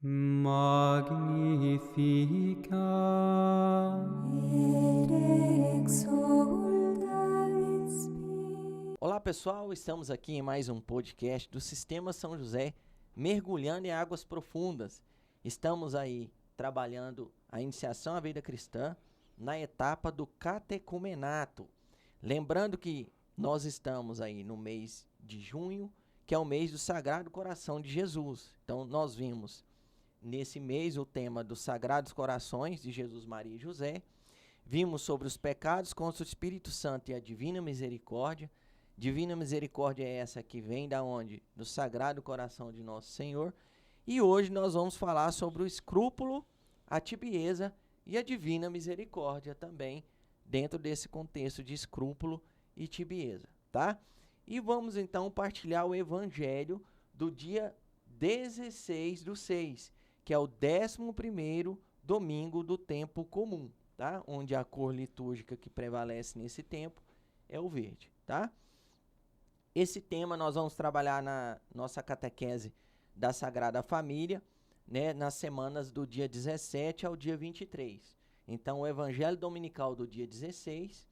Magnificat et exsulta et spiritus. Olá pessoal, estamos aqui em mais um podcast do Sistema São José, mergulhando em águas profundas. Estamos aí trabalhando a iniciação à vida cristã na etapa do catecumenato. Lembrando que nós estamos aí no mês de junho, que é o mês do Sagrado Coração de Jesus. Então nós vimos nesse mês o tema dos Sagrados Corações de Jesus, Maria e José. Vimos sobre os pecados contra o Espírito Santo e a Divina Misericórdia. Divina Misericórdia é essa que vem da onde? Do Sagrado Coração de Nosso Senhor. E hoje nós vamos falar sobre o escrúpulo, a tibieza e a Divina Misericórdia também, dentro desse contexto de escrúpulo e tibieza, tá? E vamos então partilhar o Evangelho do dia 16/6, que é o 11º domingo do tempo comum, tá? Onde a cor litúrgica que prevalece nesse tempo é o verde, tá? Esse tema nós vamos trabalhar na nossa catequese da Sagrada Família, né, nas semanas do dia 17 ao dia 23. Então, o Evangelho Dominical do dia 16,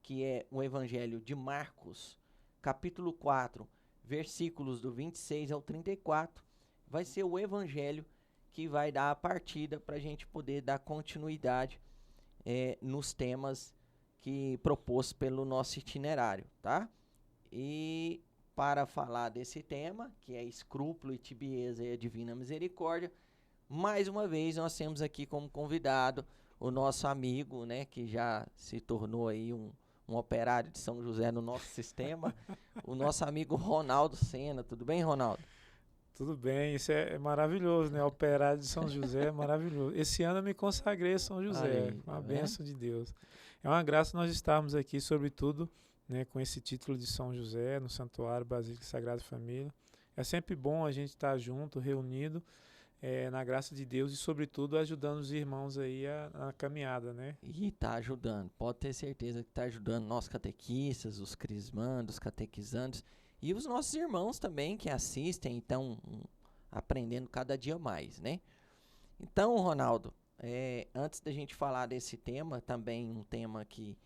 que é o Evangelho de Marcos, capítulo 4, versículos do 26 ao 34, vai ser o Evangelho que vai dar a partida para a gente poder dar continuidade nos temas que propôs pelo nosso itinerário, tá? E para falar desse tema, que é escrúpulo e tibieza e a Divina Misericórdia, mais uma vez nós temos aqui como convidado o nosso amigo, né, que já se tornou aí um operário de São José no nosso sistema, o nosso amigo Ronaldo Sena. Tudo bem, Ronaldo? Tudo bem, isso é maravilhoso, né? Operário de São José é maravilhoso. Esse ano eu me consagrei a São José, Aí, tá uma vendo? bênção de Deus. É uma graça nós estarmos aqui, sobretudo, né, com esse título de São José, no Santuário Basílica Sagrada Família. É sempre bom a gente estar junto, reunido, na graça de Deus e, sobretudo, ajudando os irmãos aí na caminhada, né? E tá ajudando, pode ter certeza que tá ajudando nós catequistas, os crismandos, os catequizandos e os nossos irmãos também que assistem e estão aprendendo cada dia mais, né? Então, Ronaldo, antes da gente falar desse tema, também um tema que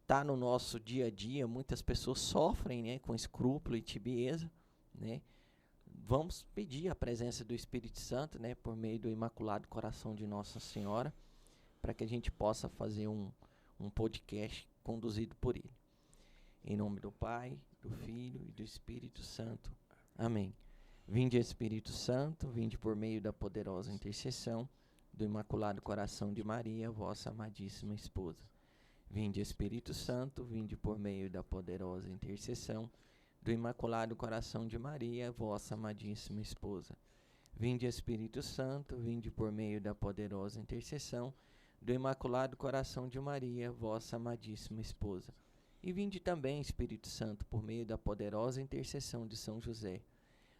tá no nosso dia a dia, muitas pessoas sofrem, né, com escrúpulo e tibieza, né? Vamos pedir a presença do Espírito Santo, né, por meio do Imaculado Coração de Nossa Senhora, para que a gente possa fazer um podcast conduzido por ele. Em nome do Pai, do Filho e do Espírito Santo. Amém. Vinde, Espírito Santo, vinde por meio da poderosa intercessão do Imaculado Coração de Maria, vossa amadíssima esposa. Vinde, Espírito Santo, vinde por meio da poderosa intercessão do Imaculado Coração de Maria, vossa amadíssima esposa. Vinde, Espírito Santo, vinde por meio da poderosa intercessão do Imaculado Coração de Maria, vossa amadíssima esposa. E vinde também, Espírito Santo, por meio da poderosa intercessão de São José,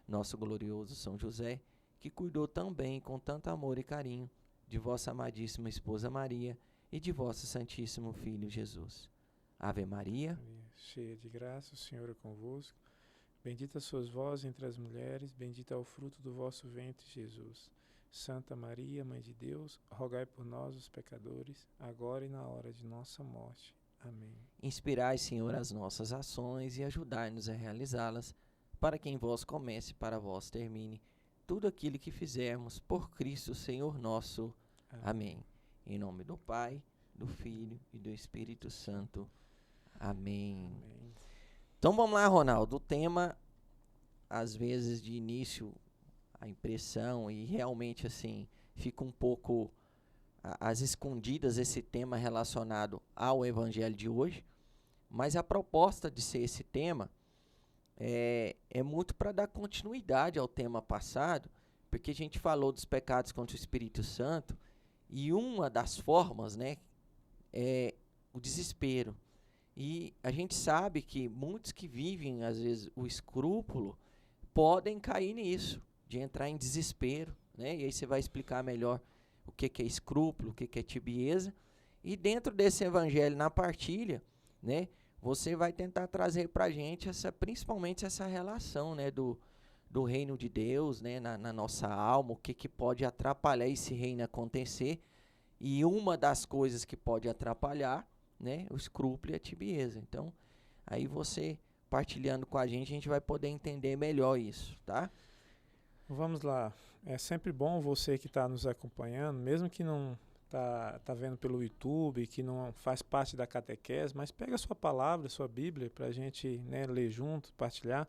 nosso glorioso São José, que cuidou tão bem, com tanto amor e carinho, de vossa amadíssima esposa Maria e de vosso Santíssimo Filho Jesus. Ave Maria. Cheia de graça, o Senhor é convosco. Bendita sois vós entre as mulheres, bendito é o fruto do vosso ventre, Jesus. Santa Maria, Mãe de Deus, rogai por nós, os pecadores, agora e na hora de nossa morte. Amém. Inspirai, Senhor, as nossas ações e ajudai-nos a realizá-las, para que em vós comece e para vós termine tudo aquilo que fizermos por Cristo, Senhor nosso. Amém. Em nome do Pai, do Filho e do Espírito Santo. Amém. Amém. Então vamos lá, Ronaldo. O tema, às vezes de início, a impressão, e realmente assim, fica um pouco às escondidas esse tema relacionado ao Evangelho de hoje, mas a proposta de ser esse tema é muito para dar continuidade ao tema passado, porque a gente falou dos pecados contra o Espírito Santo, e uma das formas, né, é o desespero. E a gente sabe que muitos que vivem, às vezes, o escrúpulo, podem cair nisso, de entrar em desespero, né? E aí você vai explicar melhor o que é escrúpulo, o que é tibieza. E dentro desse evangelho, na partilha, né, você vai tentar trazer para a gente principalmente essa relação, né, do do reino de Deus, né, na nossa alma, o que pode atrapalhar esse reino acontecer. E uma das coisas que pode atrapalhar, né, o escrúpulo e a tibieza. Então, aí você partilhando com a gente vai poder entender melhor isso, tá? Vamos lá. É sempre bom você que está nos acompanhando, mesmo que não tá vendo pelo YouTube, que não faz parte da catequese, mas pega a sua palavra, a sua Bíblia, para a gente, né, ler junto, partilhar.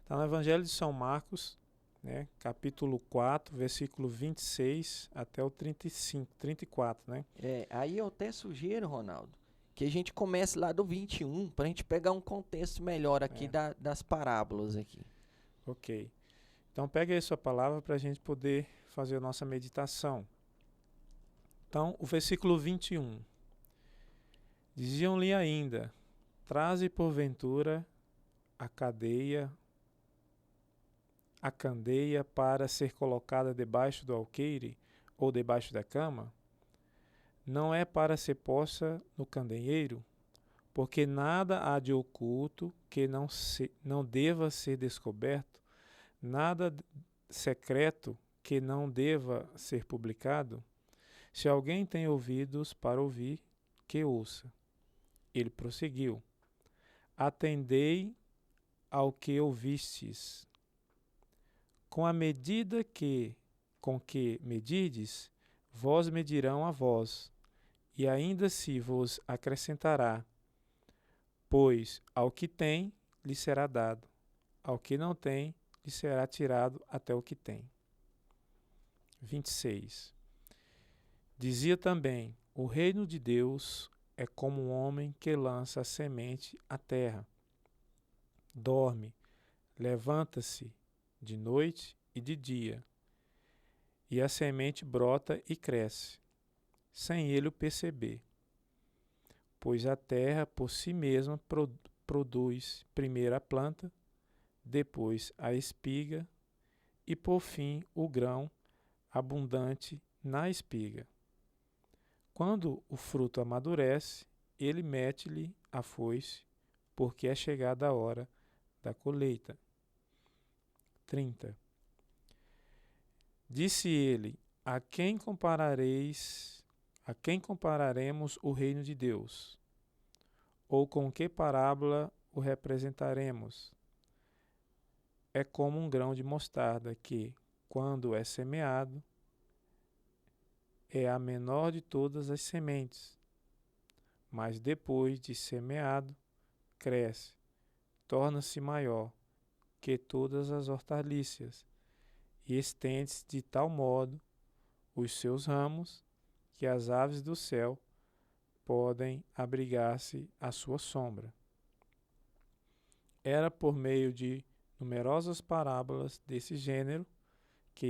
Está no Evangelho de São Marcos, né, capítulo 4, versículo 26 até o 34, né? Aí eu até sugiro, Ronaldo, que a gente comece lá do 21, para a gente pegar um contexto melhor aqui das parábolas aqui. Ok. Então pega aí sua palavra para a gente poder fazer a nossa meditação. Então, o versículo 21. Diziam-lhe ainda, traze porventura a candeia para ser colocada debaixo do alqueire ou debaixo da cama? Não é para ser posta no candeeiro? Porque nada há de oculto que não deva ser descoberto, nada secreto que não deva ser publicado. Se alguém tem ouvidos para ouvir, que ouça. Ele prosseguiu. Atendei ao que ouvistes. Com a medida com que medides, vós medirão a vós, e ainda se vos acrescentará. Pois ao que tem, lhe será dado, ao que não tem, lhe será tirado até o que tem. 26. Dizia também, o reino de Deus é como um homem que lança a semente à terra. Dorme, levanta-se de noite e de dia, e a semente brota e cresce, sem ele o perceber. Pois a terra por si mesma produz primeiro a planta, depois a espiga e por fim o grão abundante na espiga. Quando o fruto amadurece, ele mete-lhe a foice, porque é chegada a hora da colheita. 30. Disse ele, a quem compararemos o reino de Deus? Ou com que parábola o representaremos? É como um grão de mostarda que, quando é semeado, é a menor de todas as sementes, mas depois de semeado, cresce, torna-se maior que todas as hortaliças e estende-se de tal modo os seus ramos que as aves do céu podem abrigar-se à sua sombra. Era por meio de numerosas parábolas desse gênero que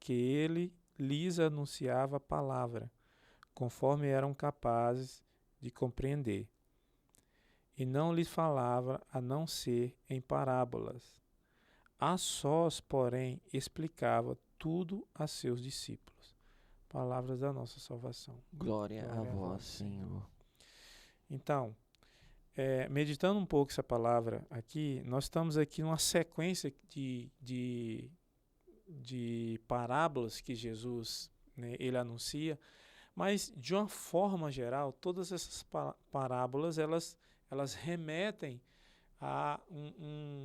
ele lhes anunciava a palavra, conforme eram capazes de compreender. E não lhes falava a não ser em parábolas. A sós, porém, explicava tudo a seus discípulos. Palavras da nossa salvação. Glória a vós, Senhor. Então, meditando um pouco essa palavra aqui, nós estamos aqui numa sequência de parábolas que Jesus, né, ele anuncia, mas de uma forma geral, todas essas parábolas elas remetem a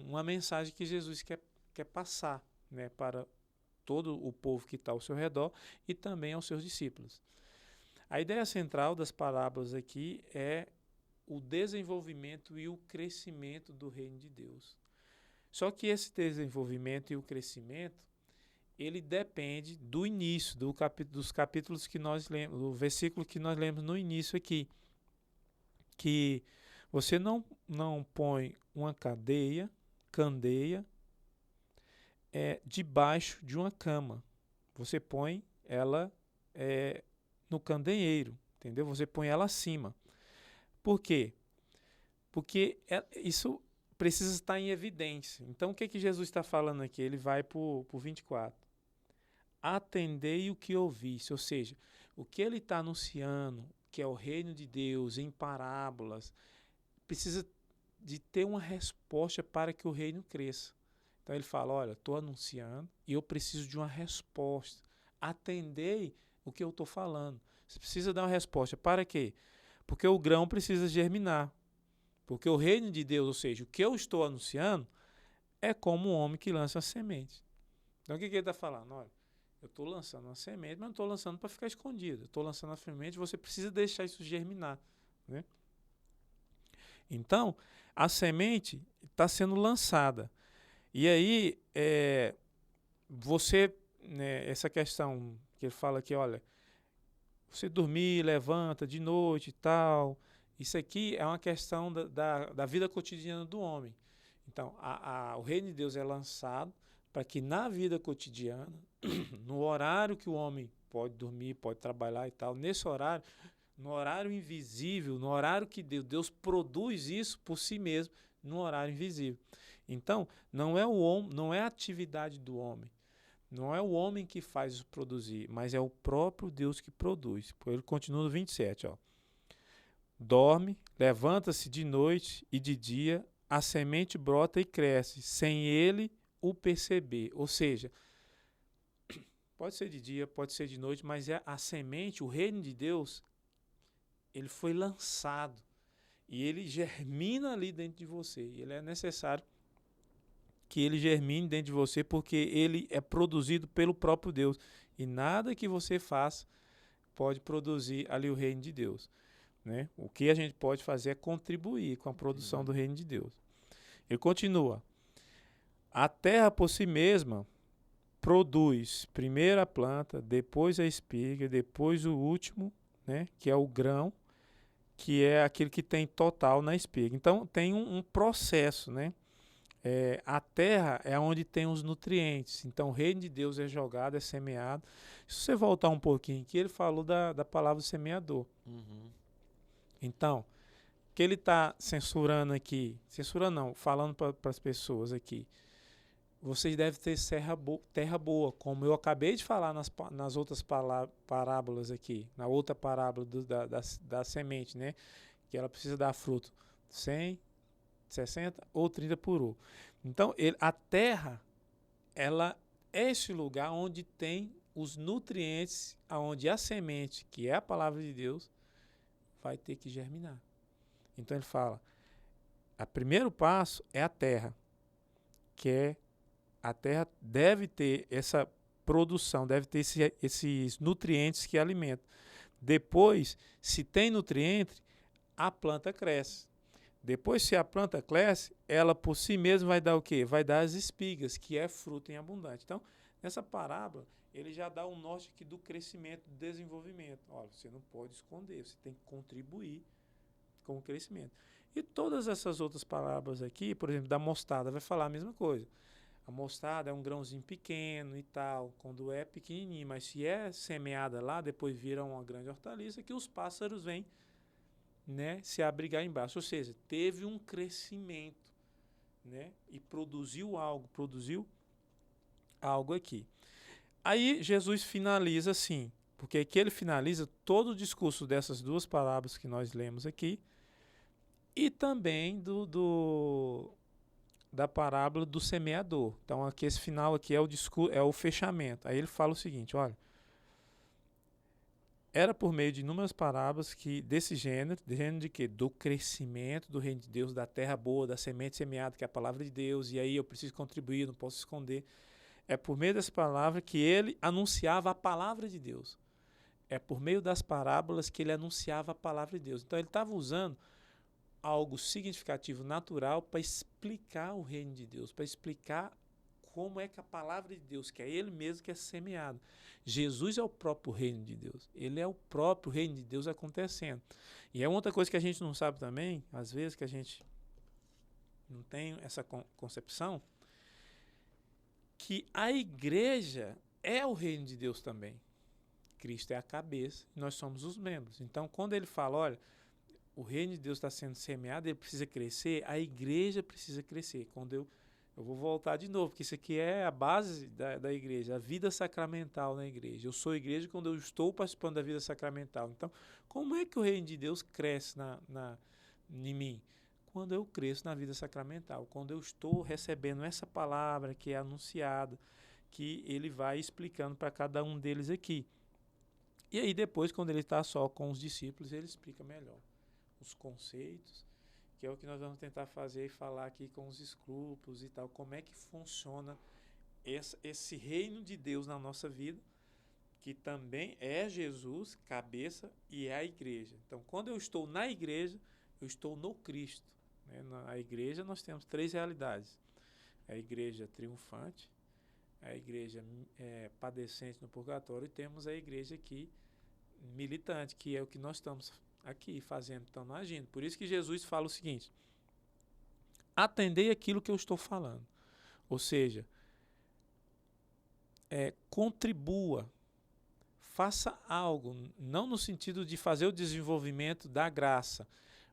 uma mensagem que Jesus quer passar, né, para todo o povo que está ao seu redor e também aos seus discípulos. A ideia central das parábolas aqui é o desenvolvimento e o crescimento do reino de Deus. Só que esse desenvolvimento e o crescimento, ele depende do início, dos capítulos que nós lemos, do versículo que nós lemos no início aqui, que você não põe uma candeia debaixo de uma cama. Você põe ela no candeeiro, entendeu? Você põe ela acima. Por quê? Porque isso precisa estar em evidência. Então, o que Jesus está falando aqui? Ele vai para o 24. Atendei o que ouviste, ou seja, o que ele está anunciando, que é o reino de Deus em parábolas, precisa de ter uma resposta para que o reino cresça. Então ele fala, olha, estou anunciando e eu preciso de uma resposta. Atendei o que eu estou falando. Você precisa dar uma resposta. Para quê? Porque o grão precisa germinar. Porque o reino de Deus, ou seja, o que eu estou anunciando, é como um homem que lança a semente. Então o que ele está falando? Olha, eu estou lançando uma semente, mas não estou lançando para ficar escondido. Eu estou lançando a semente, você precisa deixar isso germinar. Né? Então, a semente está sendo lançada. E aí, você, né, essa questão que ele fala aqui, olha, você dormir, levanta de noite e tal, isso aqui é uma questão da vida cotidiana do homem. Então, o reino de Deus é lançado para que na vida cotidiana, no horário que o homem pode dormir, pode trabalhar e tal, nesse horário, no horário invisível, no horário que Deus produz isso por si mesmo, no horário invisível. Então, não é o homem, não é a atividade do homem, não é o homem que faz isso produzir, mas é o próprio Deus que produz. Ele continua no 27, ó. Dorme, levanta-se de noite e de dia, a semente brota e cresce, sem ele o perceber. Ou seja, pode ser de dia, pode ser de noite, mas é a semente, o reino de Deus, ele foi lançado e ele germina ali dentro de você. E ele é necessário que ele germine dentro de você porque ele é produzido pelo próprio Deus. E nada que você faça pode produzir ali o reino de Deus. Né? O que a gente pode fazer é contribuir com a produção do reino de Deus. Ele continua. A terra por si mesma produz primeiro a planta, depois a espiga, depois o último, né, que é o grão, que é aquele que tem total na espiga. Então tem um processo, né? A terra é onde tem os nutrientes. Então o reino de Deus é jogado, é semeado. Se você voltar um pouquinho aqui, ele falou da palavra semeador. Uhum. Então, o que ele está censurando aqui, censurando não, falando para as pessoas aqui, vocês devem ter terra boa, como eu acabei de falar nas outras parábolas aqui, na outra parábola da semente, né? Que ela precisa dar fruto 100, 60 ou 30 por 1. Então, a terra, ela é esse lugar onde tem os nutrientes, onde a semente, que é a palavra de Deus, vai ter que germinar. Então ele fala, o primeiro passo é a terra, que é a terra deve ter essa produção, deve ter esses nutrientes que alimentam. Depois, se tem nutriente, a planta cresce. Depois, se a planta cresce, ela por si mesma vai dar o quê? Vai dar as espigas, que é fruto em abundante. Então, nessa parábola, ele já dá um norte aqui do crescimento, do desenvolvimento. Olha, você não pode esconder, você tem que contribuir com o crescimento. E todas essas outras parábolas aqui, por exemplo, da mostarda, vai falar a mesma coisa. A mostarda é um grãozinho pequeno e tal, quando é pequenininho, mas se é semeada lá, depois vira uma grande hortaliça que os pássaros vêm, né, se abrigar embaixo. Ou seja, teve um crescimento, né, e produziu algo aqui. Aí Jesus finaliza assim, porque aqui ele finaliza todo o discurso dessas duas parábolas que nós lemos aqui e também da parábola do semeador. Então aqui esse final aqui é o fechamento. Aí ele fala o seguinte, olha, era por meio de inúmeras parábolas que desse gênero de quê? Do crescimento do reino de Deus, da terra boa, da semente semeada, que é a palavra de Deus, e aí eu preciso contribuir, não posso esconder. É por meio dessa palavra que ele anunciava a palavra de Deus. É por meio das parábolas que ele anunciava a palavra de Deus. Então ele estava usando algo significativo, natural, para explicar o reino de Deus, para explicar como é que a palavra de Deus, que é ele mesmo que é semeado. Jesus é o próprio reino de Deus. Ele é o próprio reino de Deus acontecendo. E é outra coisa que a gente não sabe também, às vezes que a gente não tem essa concepção, que a igreja é o reino de Deus também. Cristo é a cabeça e nós somos os membros. Então, quando ele fala, olha, o reino de Deus está sendo semeado, ele precisa crescer, a igreja precisa crescer. Quando eu vou voltar de novo, porque isso aqui é a base da igreja, a vida sacramental na igreja. Eu sou igreja quando eu estou participando da vida sacramental. Então, como é que o reino de Deus cresce em mim? quando eu cresço na vida sacramental, quando eu estou recebendo essa palavra que é anunciada, que ele vai explicando para cada um deles aqui. E aí depois, quando ele está só com os discípulos, ele explica melhor os conceitos, que é o que nós vamos tentar fazer e falar aqui com os escrúpulos e tal, como é que funciona esse reino de Deus na nossa vida, que também é Jesus, cabeça, e é a igreja. Então, quando eu estou na igreja, eu estou no Cristo. Né? Na igreja nós temos 3 realidades. A igreja triunfante, a igreja padecente no purgatório, e temos a igreja aqui militante, que é o que nós estamos aqui fazendo, estamos agindo. Por isso que Jesus fala o seguinte: atendei aquilo que eu estou falando. Ou seja, contribua, faça algo, não no sentido de fazer o desenvolvimento da graça,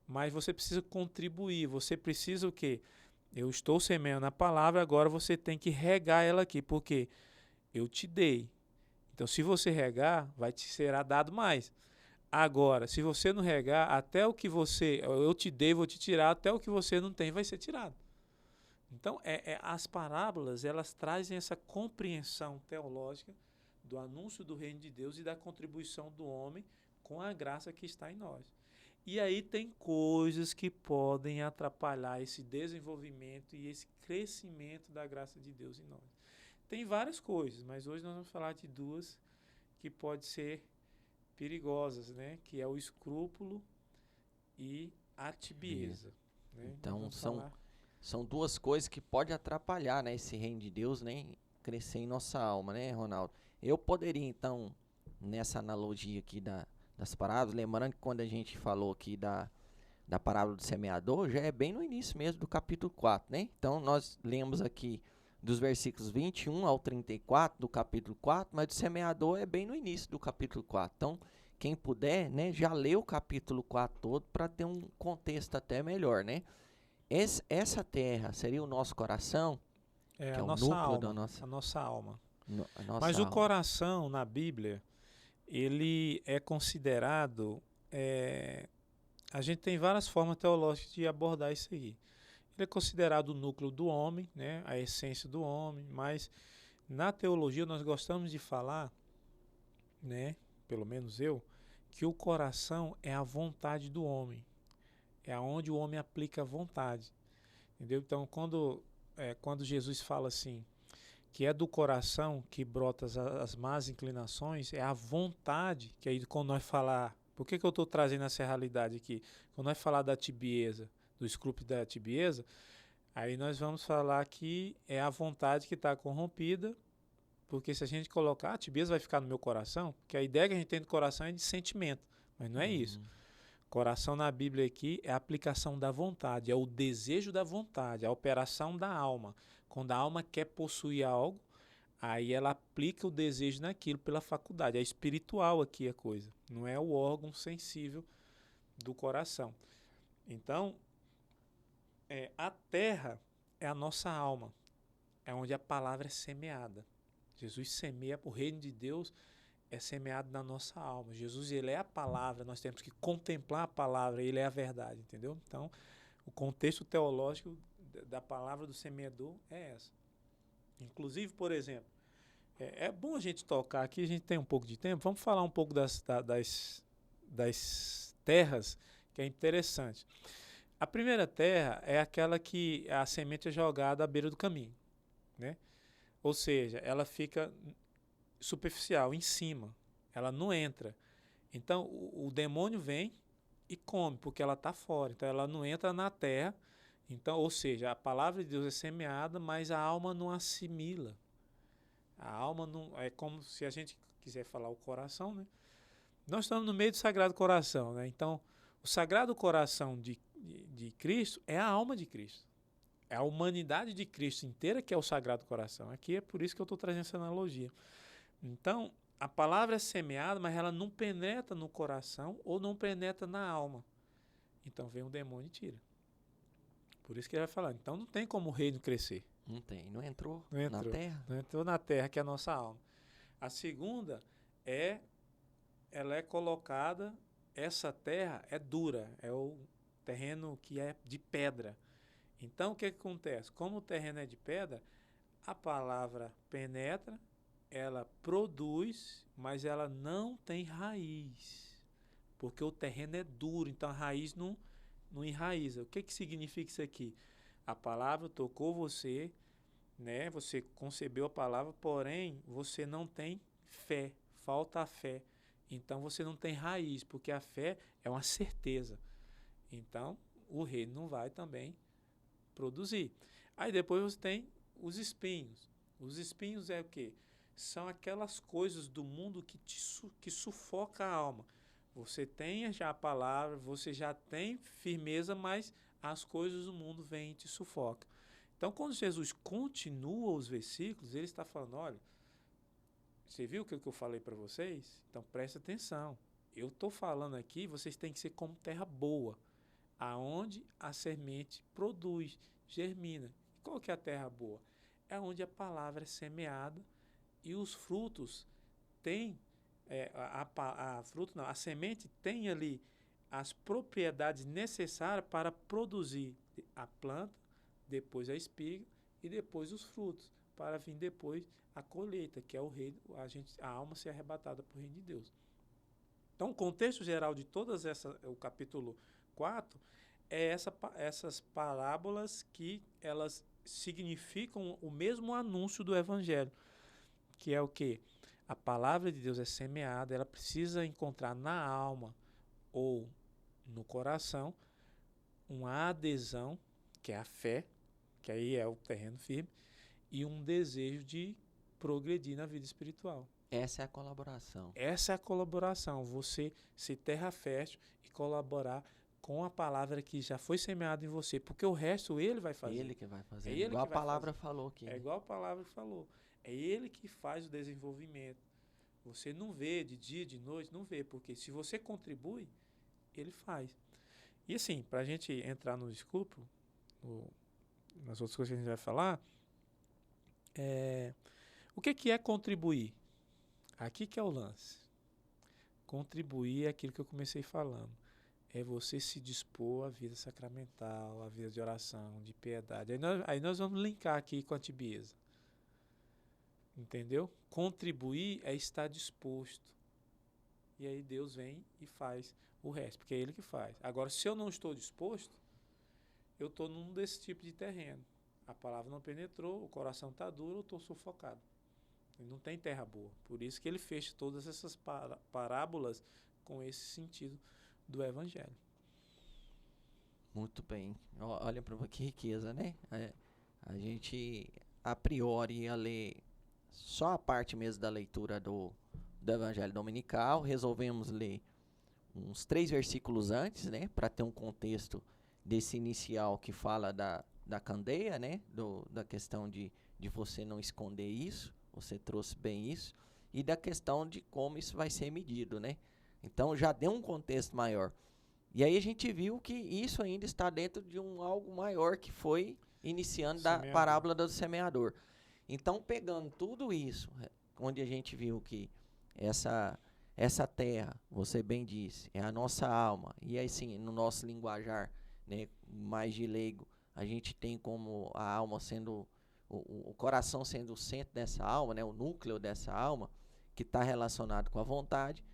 mas você precisa contribuir, você precisa o quê? Eu estou semeando a palavra, agora você tem que regar ela aqui, porque eu te dei. Então, se você regar, vai te será dado mais. Agora, se você não regar, até o que eu te dei, vou te tirar, até o que você não tem vai ser tirado. Então, as parábolas, elas trazem essa compreensão teológica do anúncio do reino de Deus e da contribuição do homem com a graça que está em nós. E aí tem coisas que podem atrapalhar esse desenvolvimento e esse crescimento da graça de Deus em nós. Tem várias coisas, mas hoje nós vamos falar de 2 que podem ser perigosas, né? Que é o escrúpulo e a tibieza. Né? Então são 2 coisas que podem atrapalhar, né, esse reino de Deus, né, crescer em nossa alma, né, Ronaldo? Eu poderia, então, nessa analogia aqui das parábolas, lembrando que quando a gente falou aqui da parábola do semeador, já é bem no início mesmo do capítulo 4, né? Então nós lemos aqui dos versículos 21 ao 34 do capítulo 4, mas do semeador é bem no início do capítulo 4. Então, quem puder, né, já lê o capítulo 4 todo para ter um contexto até melhor, né? Essa terra seria o nosso coração, que é o núcleo alma, da nossa... a nossa alma. A nossa Mas alma. o coração, na Bíblia, ele é considerado... a gente tem várias formas teológicas de abordar isso aí. Ele é considerado o núcleo do homem, né, a essência do homem, mas na teologia nós gostamos de falar, né, pelo menos eu, que o coração é a vontade do homem. É onde o homem aplica a vontade. Entendeu? Então, quando Jesus fala assim, que é do coração que brota as más inclinações, é a vontade, que aí quando nós falar... Por que eu estou trazendo essa realidade aqui? Quando nós falar da tibieza, do escrúpulo da tibieza, aí nós vamos falar que é a vontade que está corrompida, porque se a gente colocar, a tibieza vai ficar no meu coração, porque a ideia que a gente tem do coração é de sentimento, mas não é isso. Coração na Bíblia aqui é a aplicação da vontade, é o desejo da vontade, a operação da alma. Quando a alma quer possuir algo, aí ela aplica o desejo naquilo pela faculdade. É espiritual aqui a coisa, não é o órgão sensível do coração. Então, a terra é a nossa alma, é onde a palavra é semeada. Jesus semeia, o reino de Deus é semeado na nossa alma. Jesus, ele é a palavra, nós temos que contemplar a palavra, ele é a verdade, entendeu? Então, o contexto teológico da palavra do semeador é essa. Inclusive, por exemplo, é bom a gente tocar aqui, a gente tem um pouco de tempo, vamos falar um pouco das terras, que é interessante. A primeira terra é aquela que a semente é jogada à beira do caminho, né? Ou seja, ela fica superficial, em cima, ela não entra. Então, o demônio vem e come, porque ela está fora, então ela não entra na terra. Então, ou seja, a palavra de Deus é semeada, mas a alma não assimila. A alma não... É como se a gente quiser falar o coração, né? Nós estamos no meio do Sagrado Coração, né? Então, o Sagrado Coração de Cristo é a alma de Cristo. É a humanidade de Cristo inteira que é o Sagrado Coração. Aqui é por isso que eu estou trazendo essa analogia. Então, a palavra é semeada, mas ela não penetra no coração ou não penetra na alma. Então, vem um demônio e tira. Por isso que ele vai falar. Então, não tem como o reino crescer. Não tem, não entrou na Na terra. Não entrou na terra, que é a nossa alma. A segunda ela é colocada, essa terra é dura, terreno que é de pedra. Então, o que acontece? Como o terreno é de pedra, a palavra penetra, ela produz, mas ela não tem raiz, porque o terreno é duro, então a raiz não enraiza. O que significa isso aqui? A palavra tocou você, né? Você concebeu a palavra, porém você não tem fé, falta a fé. Então você não tem raiz, porque a fé é uma certeza. Então o reino não vai também produzir. Aí depois você tem os espinhos. Os espinhos é o quê? São aquelas coisas do mundo que sufoca a alma. Você tem já a palavra, você já tem firmeza, mas as coisas do mundo vêm e te sufocam. Então, quando Jesus continua os versículos, ele está falando, olha, você viu o que eu falei para vocês? Então, preste atenção. Eu estou falando aqui, vocês têm que ser como terra boa, aonde a semente produz, germina. Qual que é a terra boa? É onde a palavra é semeada e os frutos têm, a semente tem ali as propriedades necessárias para produzir a planta, depois a espiga e depois os frutos, para vir depois a colheita, que é o reino, a alma ser arrebatada para o reino de Deus. Então, o contexto geral de todas o capítulo 4 é essas parábolas que elas significam o mesmo anúncio do evangelho, que é o quê? A palavra de Deus é semeada, ela precisa encontrar na alma ou no coração uma adesão, que é a fé, que aí é o terreno firme, e um desejo de progredir na vida espiritual. Essa é a colaboração. Essa é a colaboração, você ser terra fértil e colaborar com a palavra que já foi semeada em você, porque o resto ele vai fazer. Ele que vai fazer. É ele igual que a vai palavra fazer. falou aqui. É igual a palavra que falou. É ele que faz o desenvolvimento. Você não vê de dia, de noite, não vê, porque se você contribui, ele faz. E assim, para a gente entrar no escopo, nas outras coisas que a gente vai falar, o que é contribuir? Aqui que é o lance. Contribuir é aquilo que eu comecei falando. É você se dispor à vida sacramental, à vida de oração, de piedade. Aí nós vamos linkar aqui com a tibieza. Entendeu? Contribuir é estar disposto. E aí Deus vem e faz o resto, porque é Ele que faz. Agora, se eu não estou disposto, eu estou num desse tipo de terreno. A palavra não penetrou, o coração está duro, eu estou sufocado. Não tem terra boa. Por isso que ele fecha todas essas parábolas com esse sentido do evangelho. Muito bem. Olha para que riqueza, né? A gente, a priori, ia ler só a parte mesmo da leitura do evangelho dominical. Resolvemos ler uns 3 versículos antes, né? Para ter um contexto desse inicial que fala da candeia, né? Da questão de você não esconder isso. Você trouxe bem isso. E da questão de como isso vai ser medido, né? Então já deu um contexto maior. E aí a gente viu que isso ainda está dentro de algo maior que foi iniciando da parábola do semeador. Então, pegando tudo isso, onde a gente viu que essa terra, você bem disse, é a nossa alma. E aí sim, no nosso linguajar, né, mais de leigo, a gente tem como a alma sendo o coração sendo o centro dessa alma, né, o núcleo dessa alma, que está relacionado com a vontade.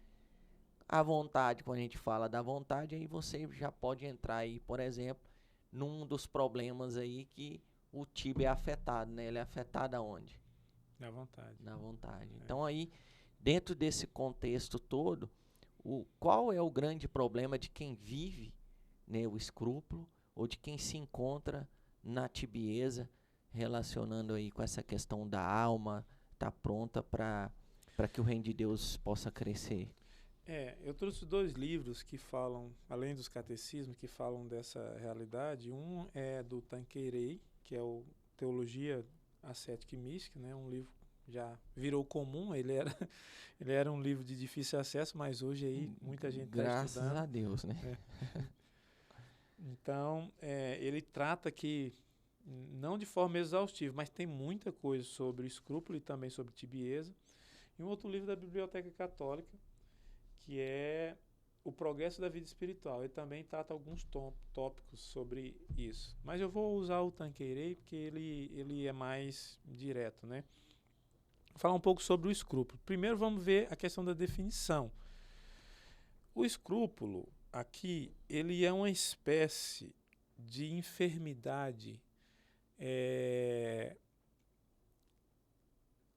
A vontade, quando a gente fala da vontade, aí você já pode entrar aí, por exemplo, num dos problemas aí que o tibia é afetado, né? Ele é afetado aonde? Na vontade. Na vontade. Então aí, dentro desse contexto todo, qual é o grande problema de quem vive, né, o escrúpulo, ou de quem se encontra na tibieza, relacionando aí com essa questão da alma, tá pronta para que o reino de Deus possa crescer? Eu trouxe 2 livros que falam, além dos catecismos, que falam dessa realidade. Um é do Tanqueray, que é o Teologia Ascética e Mística, né? Um livro que já virou comum. Ele era um livro de difícil acesso, mas hoje aí muita gente está estudando. Graças a Deus, né? Então, ele trata aqui, não de forma exaustiva, mas tem muita coisa sobre escrúpulo e também sobre tibieza. E um outro livro da Biblioteca Católica, que é o progresso da vida espiritual. Ele também trata alguns tópicos sobre isso. Mas eu vou usar o Tanqueray porque ele é mais direto, né? Vou falar um pouco sobre o escrúpulo. Primeiro vamos ver a questão da definição. O escrúpulo, aqui, ele é uma espécie de enfermidade.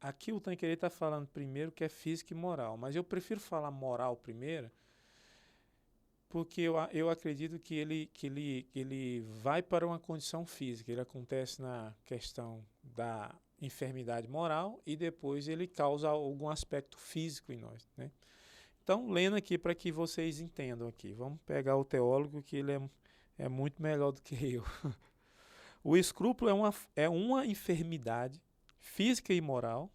Aqui o Tanqueray está falando primeiro que é física e moral, mas eu prefiro falar moral primeiro, porque eu acredito que ele vai para uma condição física. Ele acontece na questão da enfermidade moral e depois ele causa algum aspecto físico em nós, né? Então, lendo aqui para que vocês entendam aqui. Vamos pegar o teólogo, que ele é muito melhor do que eu. O escrúpulo é uma enfermidade física e moral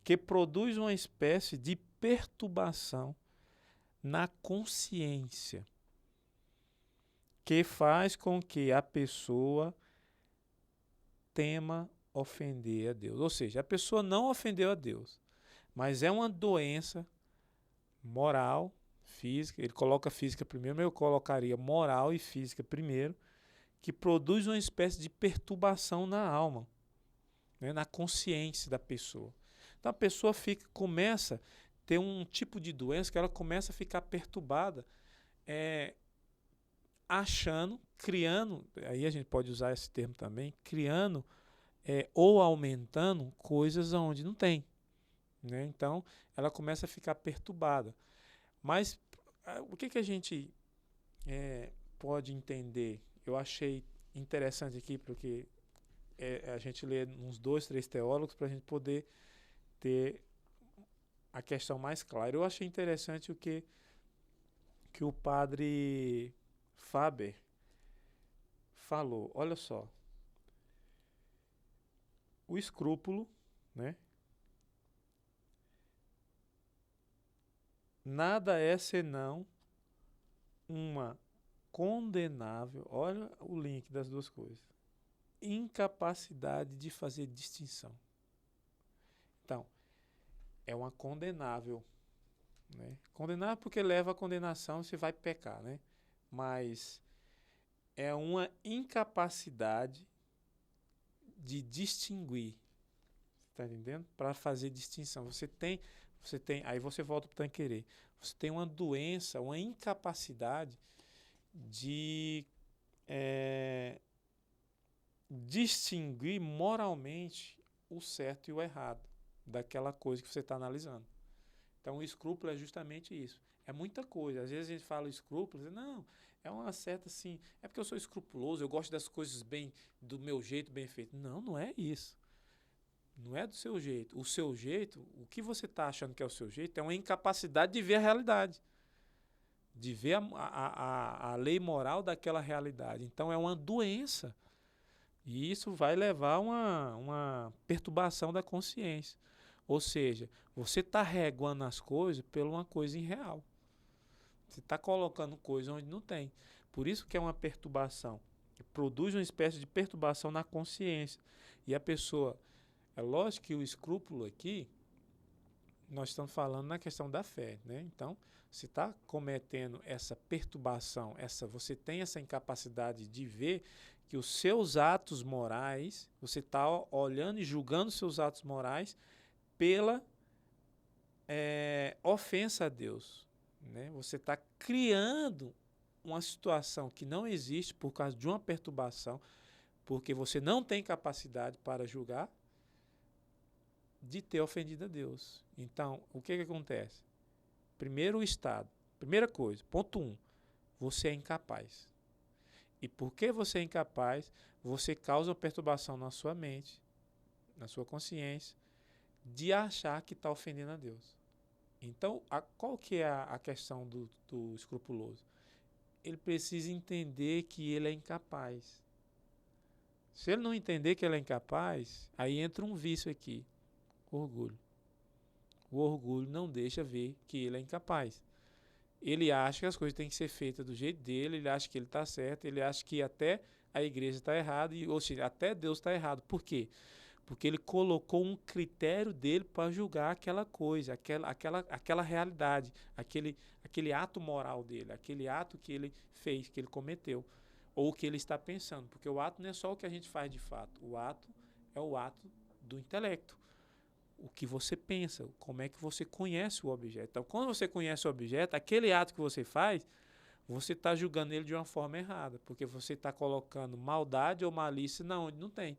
que produz uma espécie de perturbação na consciência, que faz com que a pessoa tema ofender a Deus. Ou seja, a pessoa não ofendeu a Deus, mas é uma doença moral, física. Ele coloca física primeiro, mas eu colocaria moral e física primeiro, que produz uma espécie de perturbação na alma, né, na consciência da pessoa. Então a pessoa começa a ter um tipo de doença que ela começa a ficar perturbada, achando, criando, aí a gente pode usar esse termo também, criando ou aumentando coisas onde não tem, né? Então ela começa a ficar perturbada. Mas o que a gente pode entender? Eu achei interessante aqui, porque a gente lê uns 2, 3 teólogos para a gente poder ter a questão mais clara. Eu achei interessante o que o padre Faber falou. Olha só. O escrúpulo, né? Nada é senão uma condenável, olha o link das duas coisas, incapacidade de fazer distinção. Então, é uma condenável, né? Condenável porque leva à condenação, você vai pecar, né? Mas é uma incapacidade de distinguir, está entendendo? Para fazer distinção. Você tem, aí você volta para o Tanqueray. Você tem uma doença, uma incapacidade de distinguir moralmente o certo e o errado daquela coisa que você está analisando. Então, o escrúpulo é justamente isso. É muita coisa. Às vezes a gente fala escrúpulo, não, é uma certa assim, é porque eu sou escrupuloso, eu gosto das coisas bem, do meu jeito, bem feito. Não, não é isso. Não é do seu jeito. O seu jeito, o que você está achando que é o seu jeito, é uma incapacidade de ver a realidade, de ver a lei moral daquela realidade. Então, é uma doença. E isso vai levar a uma perturbação da consciência. Ou seja, você está reguando as coisas por uma coisa irreal. Você está colocando coisa onde não tem. Por isso que é uma perturbação. Produz uma espécie de perturbação na consciência. E a pessoa... É lógico que o escrúpulo aqui, nós estamos falando na questão da fé, né? Então, você está cometendo essa perturbação, você tem essa incapacidade de ver que os seus atos morais, você está olhando e julgando os seus atos morais pela ofensa a Deus, né? Você está criando uma situação que não existe por causa de uma perturbação, porque você não tem capacidade para julgar, de ter ofendido a Deus. Então, o que acontece? Primeiro, o estado. Primeira coisa, ponto 1, você é incapaz. E porque você é incapaz, você causa uma perturbação na sua mente, na sua consciência, de achar que está ofendendo a Deus. Então, qual que é a questão do escrupuloso? Ele precisa entender que ele é incapaz. Se ele não entender que ele é incapaz, aí entra um vício aqui. Orgulho. O orgulho não deixa ver que ele é incapaz. Ele acha que as coisas têm que ser feitas do jeito dele, ele acha que ele está certo, ele acha que até a igreja está errada, ou seja, até Deus está errado. Por quê? Porque ele colocou um critério dele para julgar aquela coisa, aquela realidade, aquele ato moral dele, aquele ato que ele fez, que ele cometeu, ou que ele está pensando. Porque o ato não é só o que a gente faz de fato, o ato é o ato do intelecto. O que você pensa, como é que você conhece o objeto. Então, quando você conhece o objeto, aquele ato que você faz, você está julgando ele de uma forma errada, porque você está colocando maldade ou malícia na onde não tem.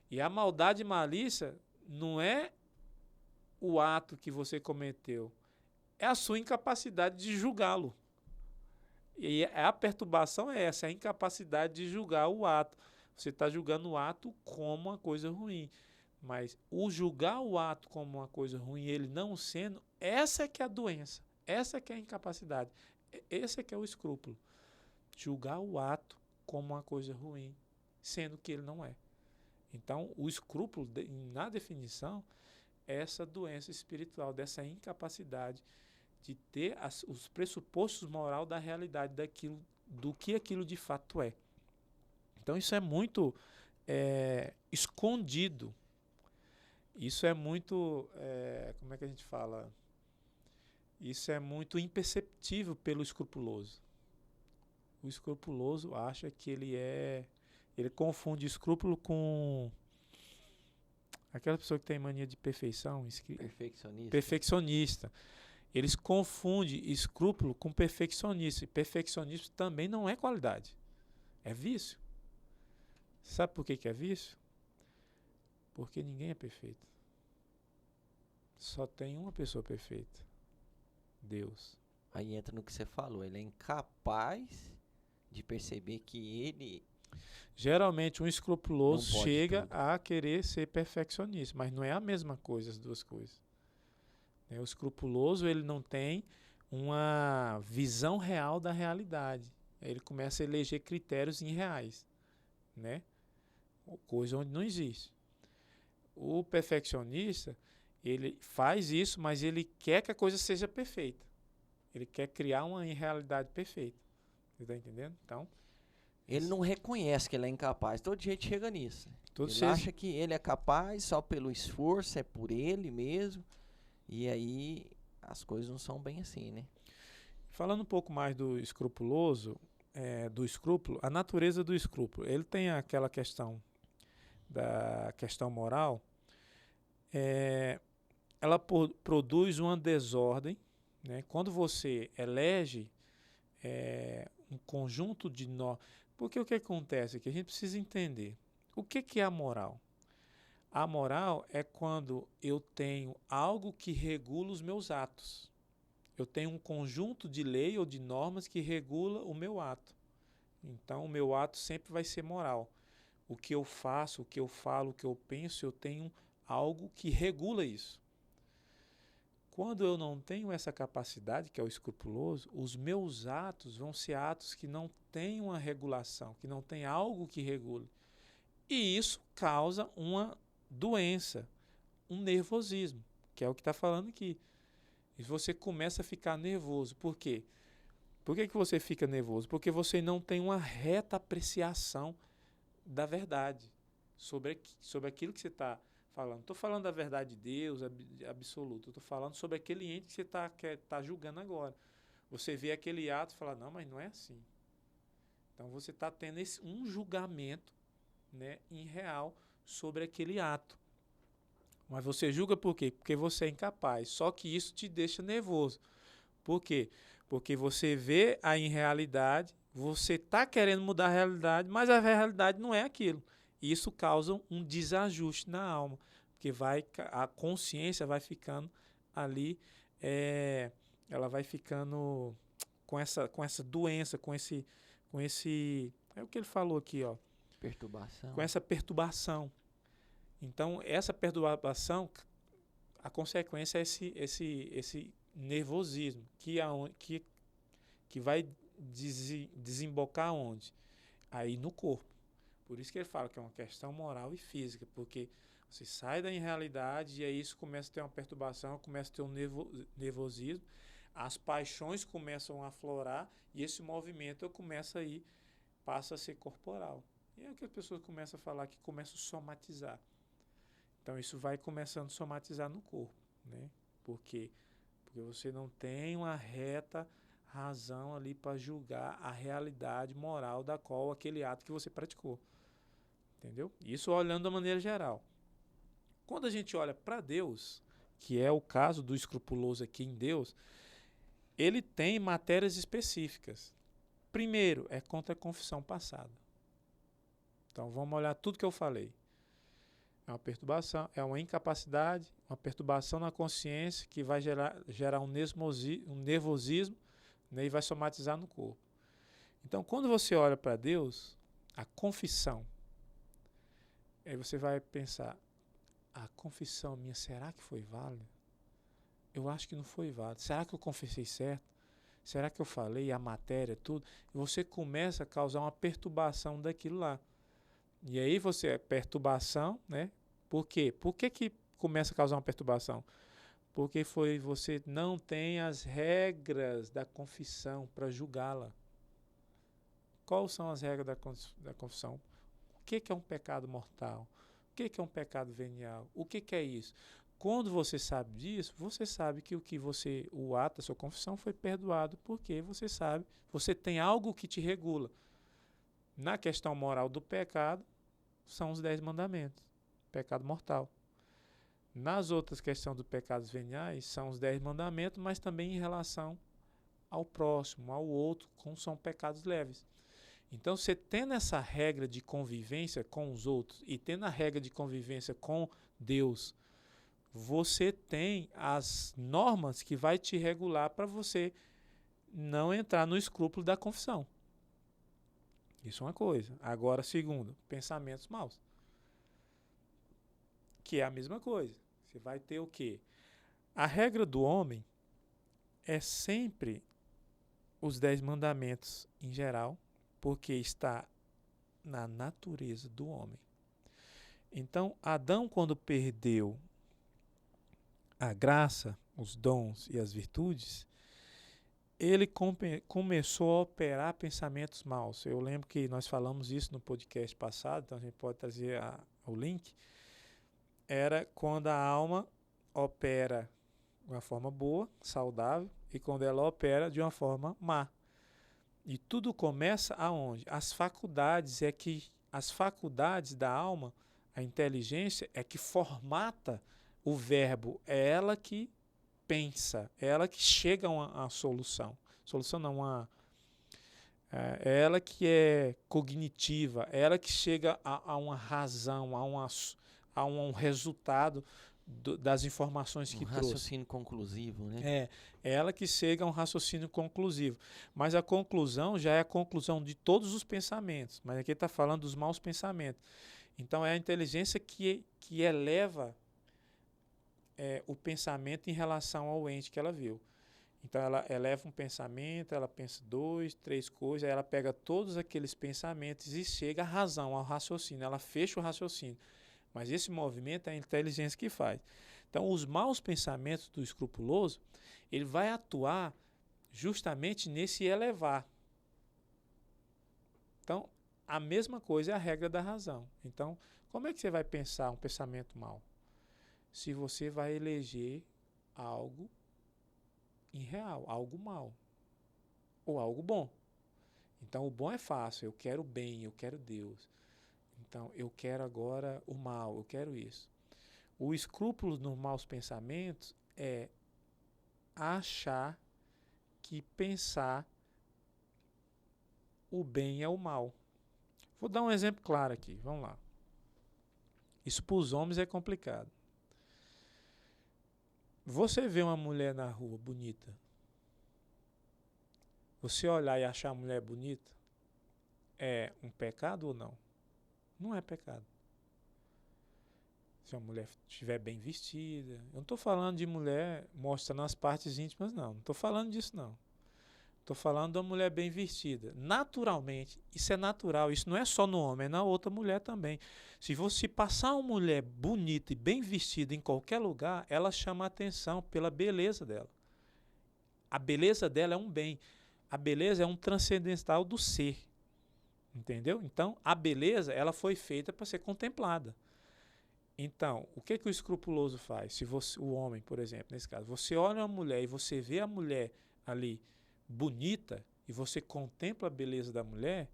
E a maldade e malícia não é o ato que você cometeu, é a sua incapacidade de julgá-lo. E a perturbação é essa, a incapacidade de julgar o ato. Você está julgando o ato como uma coisa ruim. Mas o julgar o ato como uma coisa ruim, ele não sendo, essa é que é a doença, essa é que é a incapacidade, esse é que é o escrúpulo. Julgar o ato como uma coisa ruim, sendo que ele não é. Então, o escrúpulo, na definição, é essa doença espiritual, dessa incapacidade de ter os pressupostos morais da realidade daquilo, do que aquilo de fato é. Então, isso é muito escondido. Isso é muito, como é que a gente fala? Isso é muito imperceptível pelo escrupuloso. O escrupuloso acha que ele confunde escrúpulo com aquela pessoa que tem mania de perfeição, perfeccionista. Eles confundem escrúpulo com perfeccionista. E perfeccionismo também não é qualidade, é vício. Sabe por que é vício? Porque ninguém é perfeito. Só tem uma pessoa perfeita: Deus. Aí entra no que você falou, ele é incapaz de perceber que ele... Geralmente um escrupuloso chega tudo. a querer ser perfeccionista, mas não é a mesma coisa as duas coisas. O escrupuloso, ele não tem uma visão real da realidade. Ele começa a eleger critérios irreais, né? Coisa onde não existe. O perfeccionista, ele faz isso, mas ele quer que a coisa seja perfeita. Ele quer criar uma irrealidade perfeita. Você está entendendo? Então, Ele não reconhece que ele é incapaz. Todo jeito chega nisso. Ele acha acha que ele é capaz só pelo esforço, é por ele mesmo. E aí as coisas não são bem assim, né? Falando um pouco mais do escrupuloso, do escrúpulo, a natureza do escrúpulo. Ele tem aquela questão da questão moral. Ela produz uma desordem, né? Quando você elege um conjunto de normas. Porque o que acontece aqui? A gente precisa entender. O que é a moral? A moral é quando eu tenho algo que regula os meus atos. Eu tenho um conjunto de lei ou de normas que regula o meu ato. Então, o meu ato sempre vai ser moral. O que eu faço, o que eu falo, o que eu penso, eu tenho algo que regula isso. Quando eu não tenho essa capacidade, que é o escrupuloso, os meus atos vão ser atos que não têm uma regulação, que não tem algo que regule. E isso causa uma doença, um nervosismo, que é o que está falando aqui. E você começa a ficar nervoso. Por quê? Por que você fica nervoso? Porque você não tem uma reta apreciação da verdade sobre aquilo que você está falando. Estou falando da verdade de Deus, absoluta. Estou falando sobre aquele ente que você está julgando agora. Você vê aquele ato e fala, não, mas não é assim. Então você está tendo um julgamento, né, irreal sobre aquele ato. Mas você julga por quê? Porque você é incapaz. Só que isso te deixa nervoso. Por quê? Porque você vê a irrealidade, você está querendo mudar a realidade, mas a realidade não é aquilo. E isso causa um desajuste na alma, porque a consciência vai ficando ali, ela vai ficando com essa doença, com esse, é o que ele falou aqui, ó, Perturbação. com essa perturbação. Então, essa perturbação, a consequência é esse nervosismo, que vai desembocar onde? Aí no corpo. Por isso que ele fala que é uma questão moral e física, porque você sai da irrealidade e aí isso começa a ter uma perturbação, começa a ter um nervosismo, as paixões começam a aflorar e esse movimento passa a ser corporal. E é o que as pessoas começam a falar, que começa a somatizar. Então, isso vai começando a somatizar no corpo, né? Por quê? Porque você não tem uma reta razão ali para julgar a realidade moral da qual aquele ato que você praticou. Entendeu? Isso olhando da maneira geral. Quando a gente olha para Deus, que é o caso do escrupuloso aqui em Deus, ele tem matérias específicas. Primeiro, é contra a confissão passada. Então, vamos olhar tudo que eu falei. É uma perturbação, é uma incapacidade, uma perturbação na consciência que vai gerar um nervosismo, né, e vai somatizar no corpo. Então, quando você olha para Deus, a confissão, aí você vai pensar, a confissão minha, será que foi válida? Eu acho que não foi válida. Será que eu confessei certo? Será que eu falei a matéria, tudo? E você começa a causar uma perturbação daquilo lá. E aí perturbação, né? Por quê? Por que começa a causar uma perturbação? Porque você não tem as regras da confissão para julgá-la. Quais são as regras da confissão? O que é um pecado mortal? O que é um pecado venial? O que é isso? Quando você sabe disso, você sabe que o ato da sua confissão foi perdoado, porque você sabe, você tem algo que te regula. Na questão moral do pecado, são os 10 mandamentos, pecado mortal. Nas outras questões dos pecados veniais, são os 10 mandamentos, mas também em relação ao próximo, ao outro, são pecados leves. Então, você tendo essa regra de convivência com os outros e tendo a regra de convivência com Deus, você tem as normas que vai te regular para você não entrar no escrúpulo da confissão. Isso é uma coisa. Agora, segundo, pensamentos maus. Que é a mesma coisa. Você vai ter o quê? A regra do homem é sempre os 10 mandamentos em geral, porque está na natureza do homem. Então, Adão, quando perdeu a graça, os dons e as virtudes, ele começou a operar pensamentos maus. Eu lembro que nós falamos isso no podcast passado, então a gente pode trazer o link. Era quando a alma opera de uma forma boa, saudável, e quando ela opera de uma forma má. E tudo começa aonde? As faculdades da alma, a inteligência é que formata o verbo, é ela que pensa, é ela que chega a uma solução. Solução não, é ela que é cognitiva, é ela que chega a uma razão, a um resultado das informações que trouxe. Um raciocínio conclusivo, né? É ela que chega a um raciocínio conclusivo. Mas a conclusão já é a conclusão de todos os pensamentos. Mas aqui está falando dos maus pensamentos. Então é a inteligência que eleva o pensamento em relação ao ente que ela viu. Então ela eleva um pensamento, ela pensa 2, 3 coisas, aí ela pega todos aqueles pensamentos e chega à razão, ao raciocínio. Ela fecha o raciocínio. Mas esse movimento é a inteligência que faz. Então, os maus pensamentos do escrupuloso, ele vai atuar justamente nesse elevar. Então, a mesma coisa é a regra da razão. Então, como é que você vai pensar um pensamento mau? Se você vai eleger algo irreal, algo mau, ou algo bom. Então, o bom é fácil, eu quero o bem, eu quero Deus. Então, eu quero agora o mal, eu quero isso. O escrúpulo nos maus pensamentos é achar que pensar o bem é o mal. Vou dar um exemplo claro aqui, vamos lá. Isso para os homens é complicado. Você vê uma mulher na rua bonita, você olhar e achar a mulher bonita, é um pecado ou não? Não é pecado. Se a mulher estiver bem vestida. Eu não estou falando de mulher mostrando as partes íntimas, não. Não estou falando disso, não. Estou falando da mulher bem vestida. Naturalmente, isso é natural. Isso não é só no homem, é na outra mulher também. Se você passar uma mulher bonita e bem vestida em qualquer lugar, ela chama a atenção pela beleza dela. A beleza dela é um bem. A beleza é um transcendental do ser. Entendeu? Então, a beleza ela foi feita para ser contemplada. Então, o que que o escrupuloso faz? Se você, o homem, por exemplo, nesse caso, você olha uma mulher e você vê a mulher ali bonita e você contempla a beleza da mulher,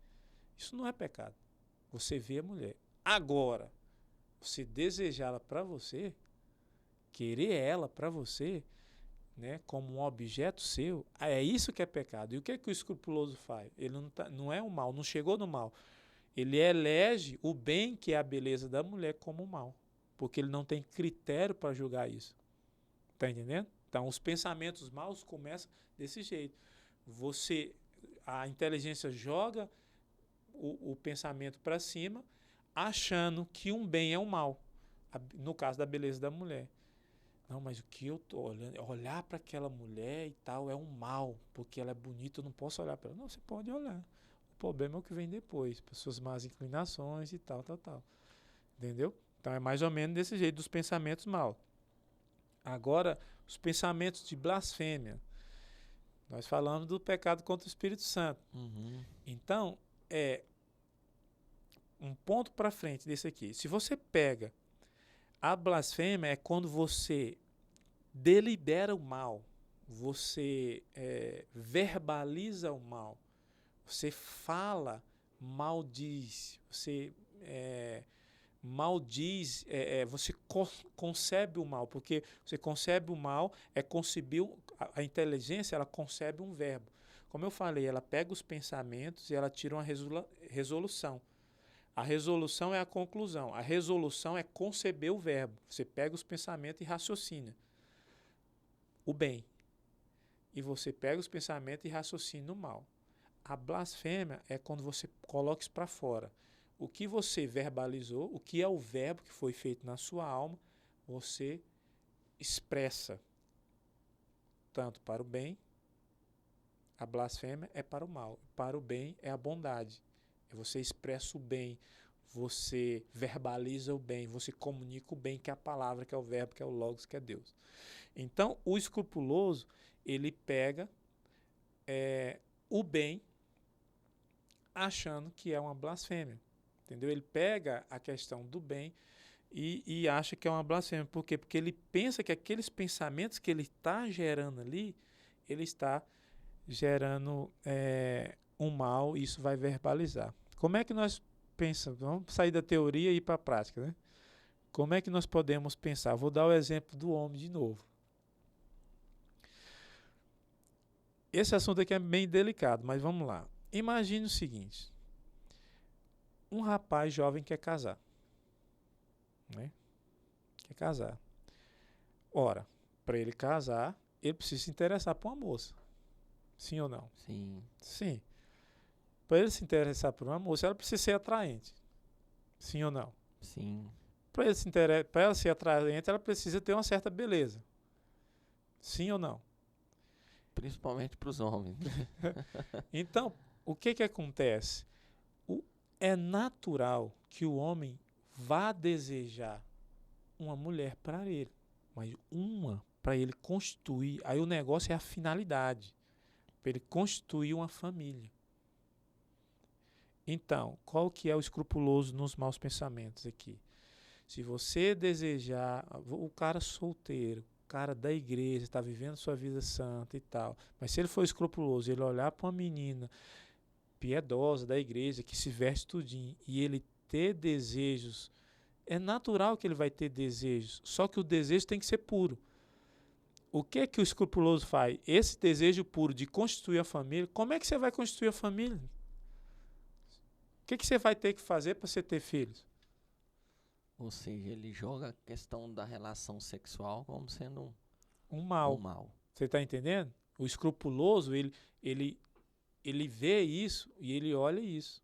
isso não é pecado. Você vê a mulher. Agora, você desejá-la para você, querer ela para você, né, como um objeto seu, é isso que é pecado. E o que é que o escrupuloso faz? Ele não é o mal, não chegou no mal. Ele elege o bem, que é a beleza da mulher, como o mal. Porque ele não tem critério para julgar isso. Está entendendo? Então, os pensamentos maus começam desse jeito. A inteligência joga o pensamento para cima, achando que um bem é um mal. No caso da beleza da mulher. Não, mas o que eu tô olhando, olhar para aquela mulher e tal é um mal, porque ela é bonita, eu não posso olhar para ela. Não, você pode olhar. O problema é o que vem depois, para suas más inclinações e tal. Entendeu? Então é mais ou menos desse jeito dos pensamentos maus. Agora, os pensamentos de blasfêmia. Nós falamos do pecado contra o Espírito Santo. Uhum. Então, um ponto para frente desse aqui. Se você pega a blasfêmia, é quando você delibera o mal, você verbaliza o mal, você fala, maldiz, você maldiz, você concebe o mal, porque você concebe o mal, conceber, a inteligência, ela concebe um verbo. Como eu falei, ela pega os pensamentos e ela tira uma resolução. A resolução é a conclusão. A resolução é conceber o verbo. Você pega os pensamentos e raciocina o bem. E você pega os pensamentos e raciocina o mal. A blasfêmia é quando você coloca isso para fora. O que você verbalizou, o que é o verbo que foi feito na sua alma, você expressa tanto para o bem, a blasfêmia é para o mal. Para o bem é a bondade. Você expressa o bem, você verbaliza o bem, você comunica o bem, que é a palavra, que é o verbo, que é o logos, que é Deus. Então, o escrupuloso, ele pega o bem achando que é uma blasfêmia. Entendeu? Ele pega a questão do bem e acha que é uma blasfêmia. Por quê? Porque ele pensa que aqueles pensamentos que ele está gerando ali, ele está gerando um mal, e isso vai verbalizar. Como é que nós pensamos? Vamos sair da teoria e ir para a prática, né? Como é que nós podemos pensar? Vou dar o exemplo do homem de novo. Esse assunto aqui é bem delicado, mas vamos lá. Imagine o seguinte. Um rapaz jovem quer casar. Né? Quer casar. Ora, para ele casar, ele precisa se interessar por uma moça. Sim ou não? Sim. Sim. Para ele se interessar por uma moça, ela precisa ser atraente. Sim ou não? Sim. Para ela ser atraente, ela precisa ter uma certa beleza. Sim ou não? Principalmente para os homens. Então, o que acontece? É natural que o homem vá desejar uma mulher para ele, mas uma para ele constituir. Aí o negócio é a finalidade, para ele constituir uma família. Então, qual que é o escrupuloso nos maus pensamentos aqui? Se você desejar, o cara solteiro, o cara da igreja, está vivendo sua vida santa e tal, mas se ele for escrupuloso, ele olhar para uma menina piedosa da igreja, que se veste tudinho, e ele ter desejos, é natural que ele vai ter desejos, só que o desejo tem que ser puro. O que é que o escrupuloso faz? Esse desejo puro de constituir a família, como é que você vai constituir a família? O que você vai ter que fazer para você ter filhos? Ou seja, ele joga a questão da relação sexual como sendo um mal. um mal. Você está entendendo? O escrupuloso, ele vê isso e ele olha isso.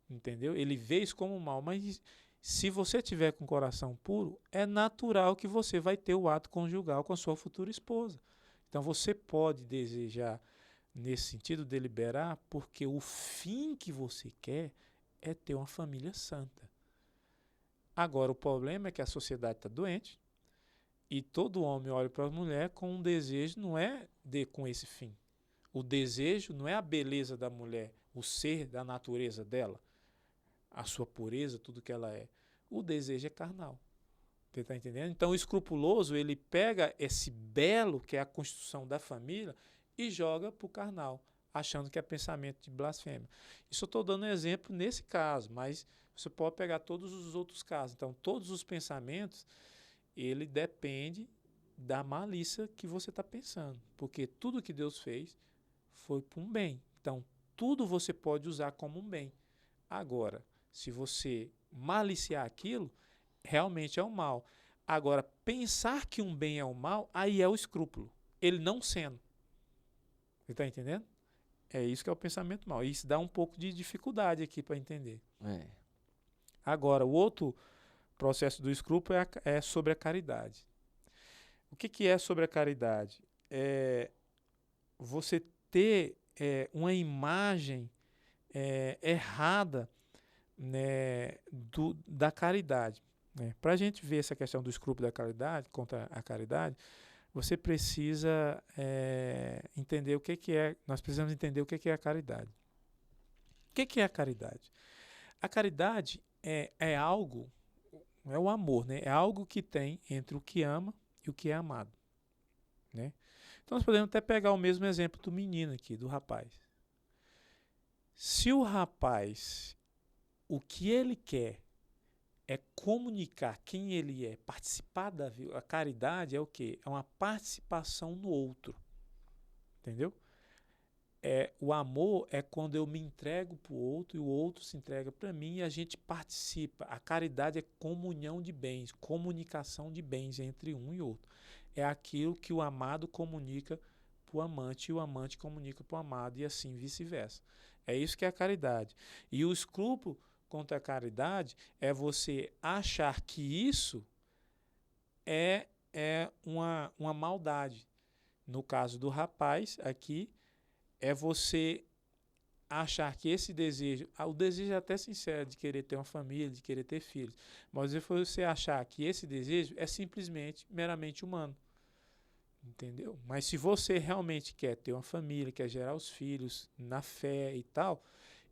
Entendeu? Ele vê isso como um mal. Mas se você tiver com o coração puro, é natural que você vai ter o ato conjugal com a sua futura esposa. Então você pode desejar, nesse sentido, deliberar, porque o fim que você quer é ter uma família santa. Agora, o problema é que a sociedade está doente e todo homem olha para a mulher com um desejo, não é com esse fim. O desejo não é a beleza da mulher, o ser da natureza dela, a sua pureza, tudo que ela é. O desejo é carnal. Você está entendendo? Então, o escrupuloso, ele pega esse belo, que é a constituição da família, e joga para o carnal, achando que é pensamento de blasfêmia. Isso eu estou dando um exemplo nesse caso, mas você pode pegar todos os outros casos. Então, todos os pensamentos, ele depende da malícia que você está pensando, porque tudo que Deus fez foi para um bem. Então, tudo você pode usar como um bem. Agora, se você maliciar aquilo, realmente é o mal. Agora, pensar que um bem é o mal, aí é o escrúpulo. Ele não sendo. Você está entendendo? É isso que é o pensamento mal. Isso dá um pouco de dificuldade aqui para entender. É. Agora, o outro processo do escrúpulo é sobre a caridade. O que é sobre a caridade? É você ter uma imagem errada, né, da caridade. Né? Para a gente ver essa questão do escrúpulo da caridade, contra a caridade, você precisa entender o que é. Nós precisamos entender o que é a caridade. O que é a caridade? A caridade é algo, é o amor, né? É algo que tem entre o que ama e o que é amado. Né? Então nós podemos até pegar o mesmo exemplo do menino aqui, do rapaz. Se o rapaz, o que ele quer é comunicar quem ele é, participar da vida. A caridade é o quê? É uma participação no outro. Entendeu? O amor é quando eu me entrego para o outro e o outro se entrega para mim e a gente participa. A caridade é comunhão de bens, comunicação de bens entre um e outro. É aquilo que o amado comunica para o amante e o amante comunica para o amado e assim vice-versa. É isso que é a caridade. E o escrúpulo contra a caridade é você achar que isso é uma maldade. No caso do rapaz aqui, é você achar que esse desejo, o desejo é até sincero de querer ter uma família, de querer ter filhos, mas é você achar que esse desejo é simplesmente, meramente humano. Entendeu? Mas se você realmente quer ter uma família, quer gerar os filhos na fé e tal,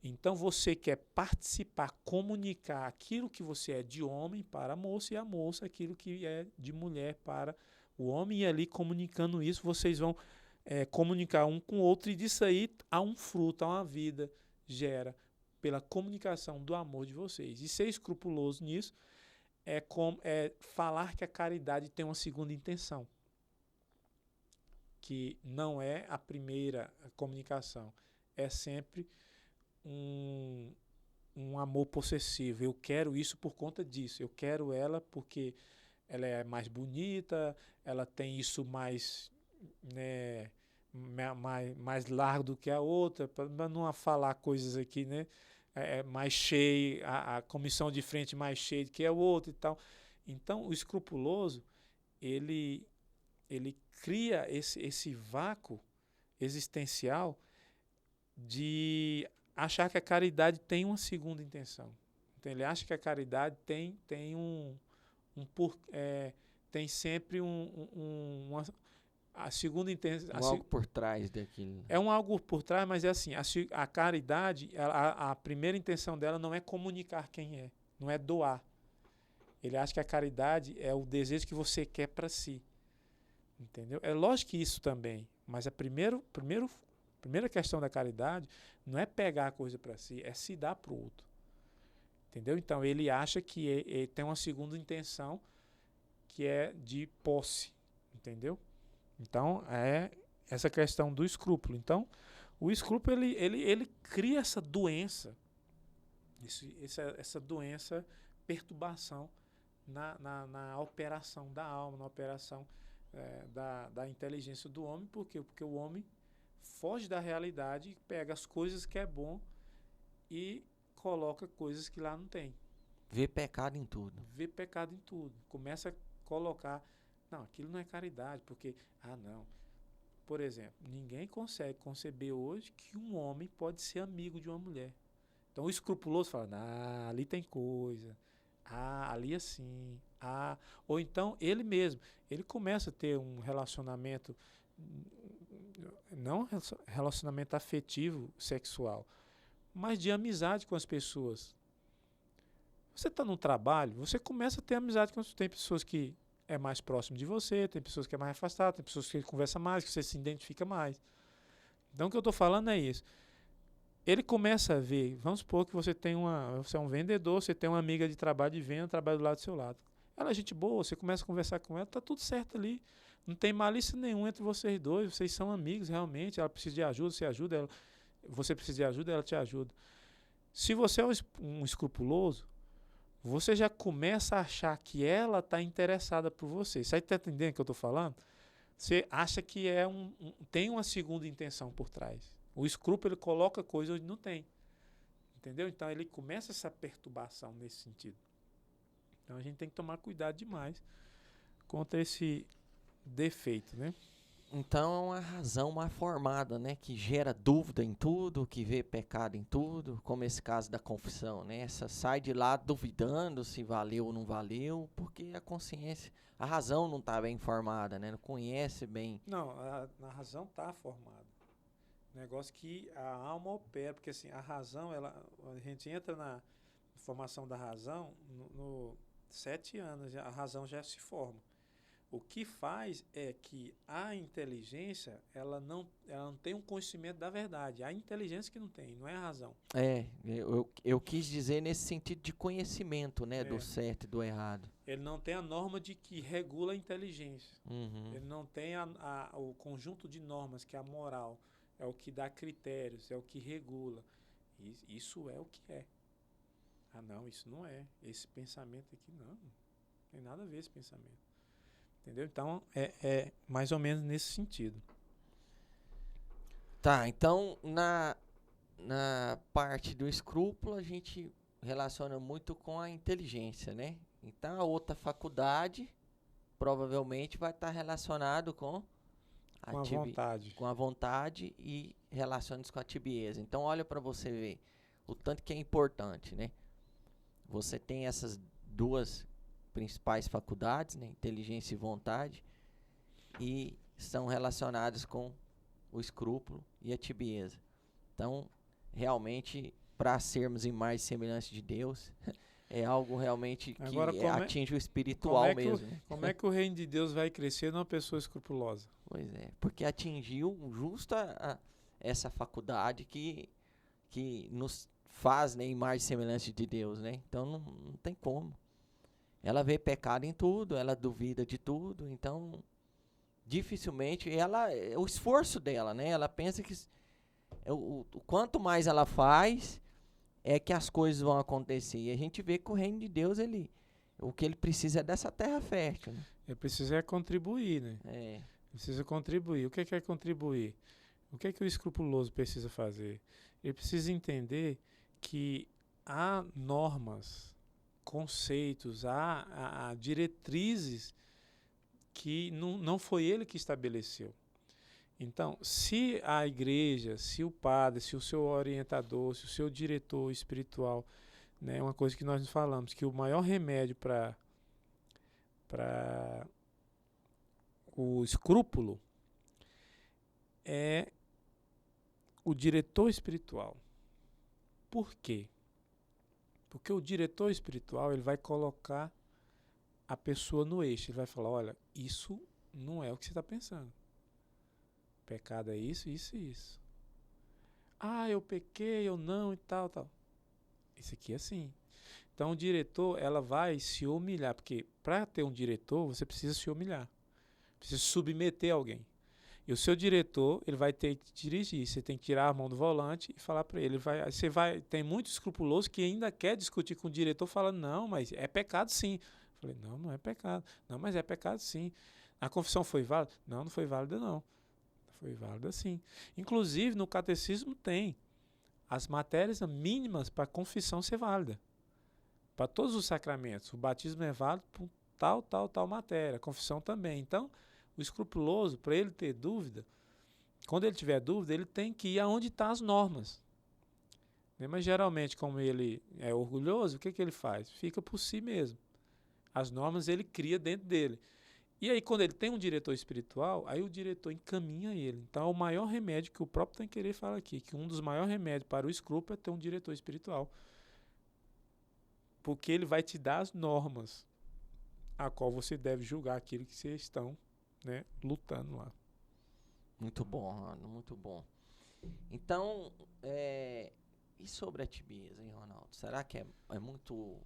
então você quer participar, comunicar aquilo que você é de homem para a moça e a moça aquilo que é de mulher para o homem, e ali comunicando isso, vocês vão comunicar um com o outro e disso aí há um fruto, há uma vida, gera pela comunicação do amor de vocês. E ser escrupuloso nisso é falar que a caridade tem uma segunda intenção, que não é a primeira comunicação, é sempre um amor possessivo. Eu quero isso por conta disso, eu quero ela porque ela é mais bonita, ela tem isso mais, né, mais largo do que a outra, para não falar coisas aqui, né, mais cheia, a comissão de frente mais cheia do que a outra e tal. Então, o escrupuloso, ele cria esse vácuo existencial de achar que a caridade tem uma segunda intenção. Então, ele acha que a caridade tem sempre a segunda intenção. Algo por trás daquilo. É algo por trás, mas é assim, a caridade, a primeira intenção dela não é comunicar quem é, não é doar. Ele acha que a caridade é o desejo que você quer para si. Entendeu? É lógico que isso também, mas a primeira questão da caridade não é pegar a coisa para si, é se dar para o outro. Entendeu? Então ele acha que ele tem uma segunda intenção que é de posse. Entendeu? Então é essa questão do escrúpulo. Então o escrúpulo ele cria essa doença, essa doença, perturbação na operação da alma, na operação da inteligência do homem. Por quê? Porque o homem foge da realidade, pega as coisas que é bom e coloca coisas que lá não tem. Vê pecado em tudo. Vê pecado em tudo. Começa a colocar, não, aquilo não é caridade, porque, não. Por exemplo, ninguém consegue conceber hoje que um homem pode ser amigo de uma mulher. Então o escrupuloso fala, ali tem coisa, ali assim, ou então ele mesmo, ele começa a ter um relacionamento, não relacionamento afetivo, sexual, mas de amizade com as pessoas. Você está no trabalho, você começa a ter amizade com tem pessoas que é mais próximo de você, tem pessoas que é mais afastado, tem pessoas que conversa mais, que você se identifica mais. Então o que eu estou falando é isso. Ele começa a ver, vamos supor que você é um vendedor, você tem uma amiga de trabalho de venda, trabalha do lado do seu lado. Ela é gente boa, você começa a conversar com ela, tá tudo certo ali. Não tem malícia nenhuma entre vocês dois, vocês são amigos realmente, ela precisa de ajuda, você ajuda ela, você precisa de ajuda, ela te ajuda. Se você é um escrupuloso, você já começa a achar que ela está interessada por você. Você está entendendo o que eu estou falando? Você acha que tem uma segunda intenção por trás. O escrúpulo ele coloca coisa onde não tem. Entendeu? Então ele começa essa perturbação nesse sentido. Então a gente tem que tomar cuidado demais contra esse defeito, né? Então é uma razão mal formada, né? Que gera dúvida em tudo, que vê pecado em tudo, como esse caso da confissão, né? Essa sai de lá duvidando se valeu ou não valeu, porque a consciência, a razão não está bem formada, né? Não conhece bem. Não, a razão está formada. Negócio que a alma opera, porque assim, a razão, a gente entra na formação da razão no 7 anos, a razão já se forma. O que faz é que a inteligência, ela não tem um conhecimento da verdade. A inteligência que não tem, não é a razão. Eu quis dizer nesse sentido de conhecimento, né? Do certo e do errado. Ele não tem a norma de que regula a inteligência. Uhum. Ele não tem o conjunto de normas, que é a moral. É o que dá critérios, é o que regula. Isso é o que é. Ah, não, isso não é. Esse pensamento aqui, não tem nada a ver esse pensamento. Entendeu? Então, é mais ou menos nesse sentido. Tá, então na parte do escrúpulo a gente relaciona muito com a inteligência, né? Então a outra faculdade provavelmente vai estar relacionado com a vontade. Com a vontade e relaciona-se com a tibieza. Então olha para você ver o tanto que é importante, né? Você tem essas duas principais faculdades, né? Inteligência e vontade, e são relacionadas com o escrúpulo e a tibieza. Então, realmente, para sermos imagem e semelhança de Deus, é algo realmente que atinge o espiritual mesmo. Como é que o reino de Deus vai crescer numa pessoa escrupulosa? Pois é, porque atingiu justo essa faculdade que nos faz, né, imagem e semelhança de Deus, né? Então, não tem como. Ela vê pecado em tudo, ela duvida de tudo, então dificilmente o esforço dela, né? Ela pensa que o quanto mais ela faz é que as coisas vão acontecer. E a gente vê que o reino de Deus, o que ele precisa é dessa terra fértil, né? Ele precisa contribuir, né? Ele precisa contribuir. O que é contribuir? O que é que o escrupuloso precisa fazer? Ele precisa entender que há normas, conceitos, há diretrizes que não foi ele que estabeleceu. Então, se a igreja, se o padre, se o seu orientador, se o seu diretor espiritual, né, uma coisa que nós nos falamos, que o maior remédio para o escrúpulo é o diretor espiritual. Por quê? Porque o diretor espiritual ele vai colocar a pessoa no eixo. Ele vai falar, olha, isso não é o que você está pensando. Pecado é isso, isso e isso. Ah, eu pequei, eu não e tal, tal. Isso aqui é assim. Então o diretor, ela vai se humilhar. Porque para ter um diretor, você precisa se humilhar. Precisa submeter alguém. E o seu diretor, ele vai ter que dirigir. Você tem que tirar a mão do volante e falar para ele. Tem muito escrupuloso que ainda quer discutir com o diretor, falando, não, mas é pecado sim. Eu falei, não é pecado. Não, mas é pecado sim. A confissão foi válida? Não foi válida não. Foi válida sim. Inclusive, no catecismo tem as matérias mínimas para a confissão ser válida. Para todos os sacramentos. O batismo é válido por tal matéria. A confissão também. Então, o escrupuloso, para ele ter dúvida, quando ele tiver dúvida, ele tem que ir aonde estão as normas. Mas geralmente, como ele é orgulhoso, o que ele faz? Fica por si mesmo. As normas ele cria dentro dele. E aí, quando ele tem um diretor espiritual, aí o diretor encaminha ele. Então, é o maior remédio que o próprio Tanqueray fala aqui, que um dos maiores remédios para o escrúpulo é ter um diretor espiritual. Porque ele vai te dar as normas a qual você deve julgar aquilo que vocês estão, né, lutando lá. Muito bom, Ronaldo, muito bom. Então, e sobre a tibieza, hein, Ronaldo? Será que é muito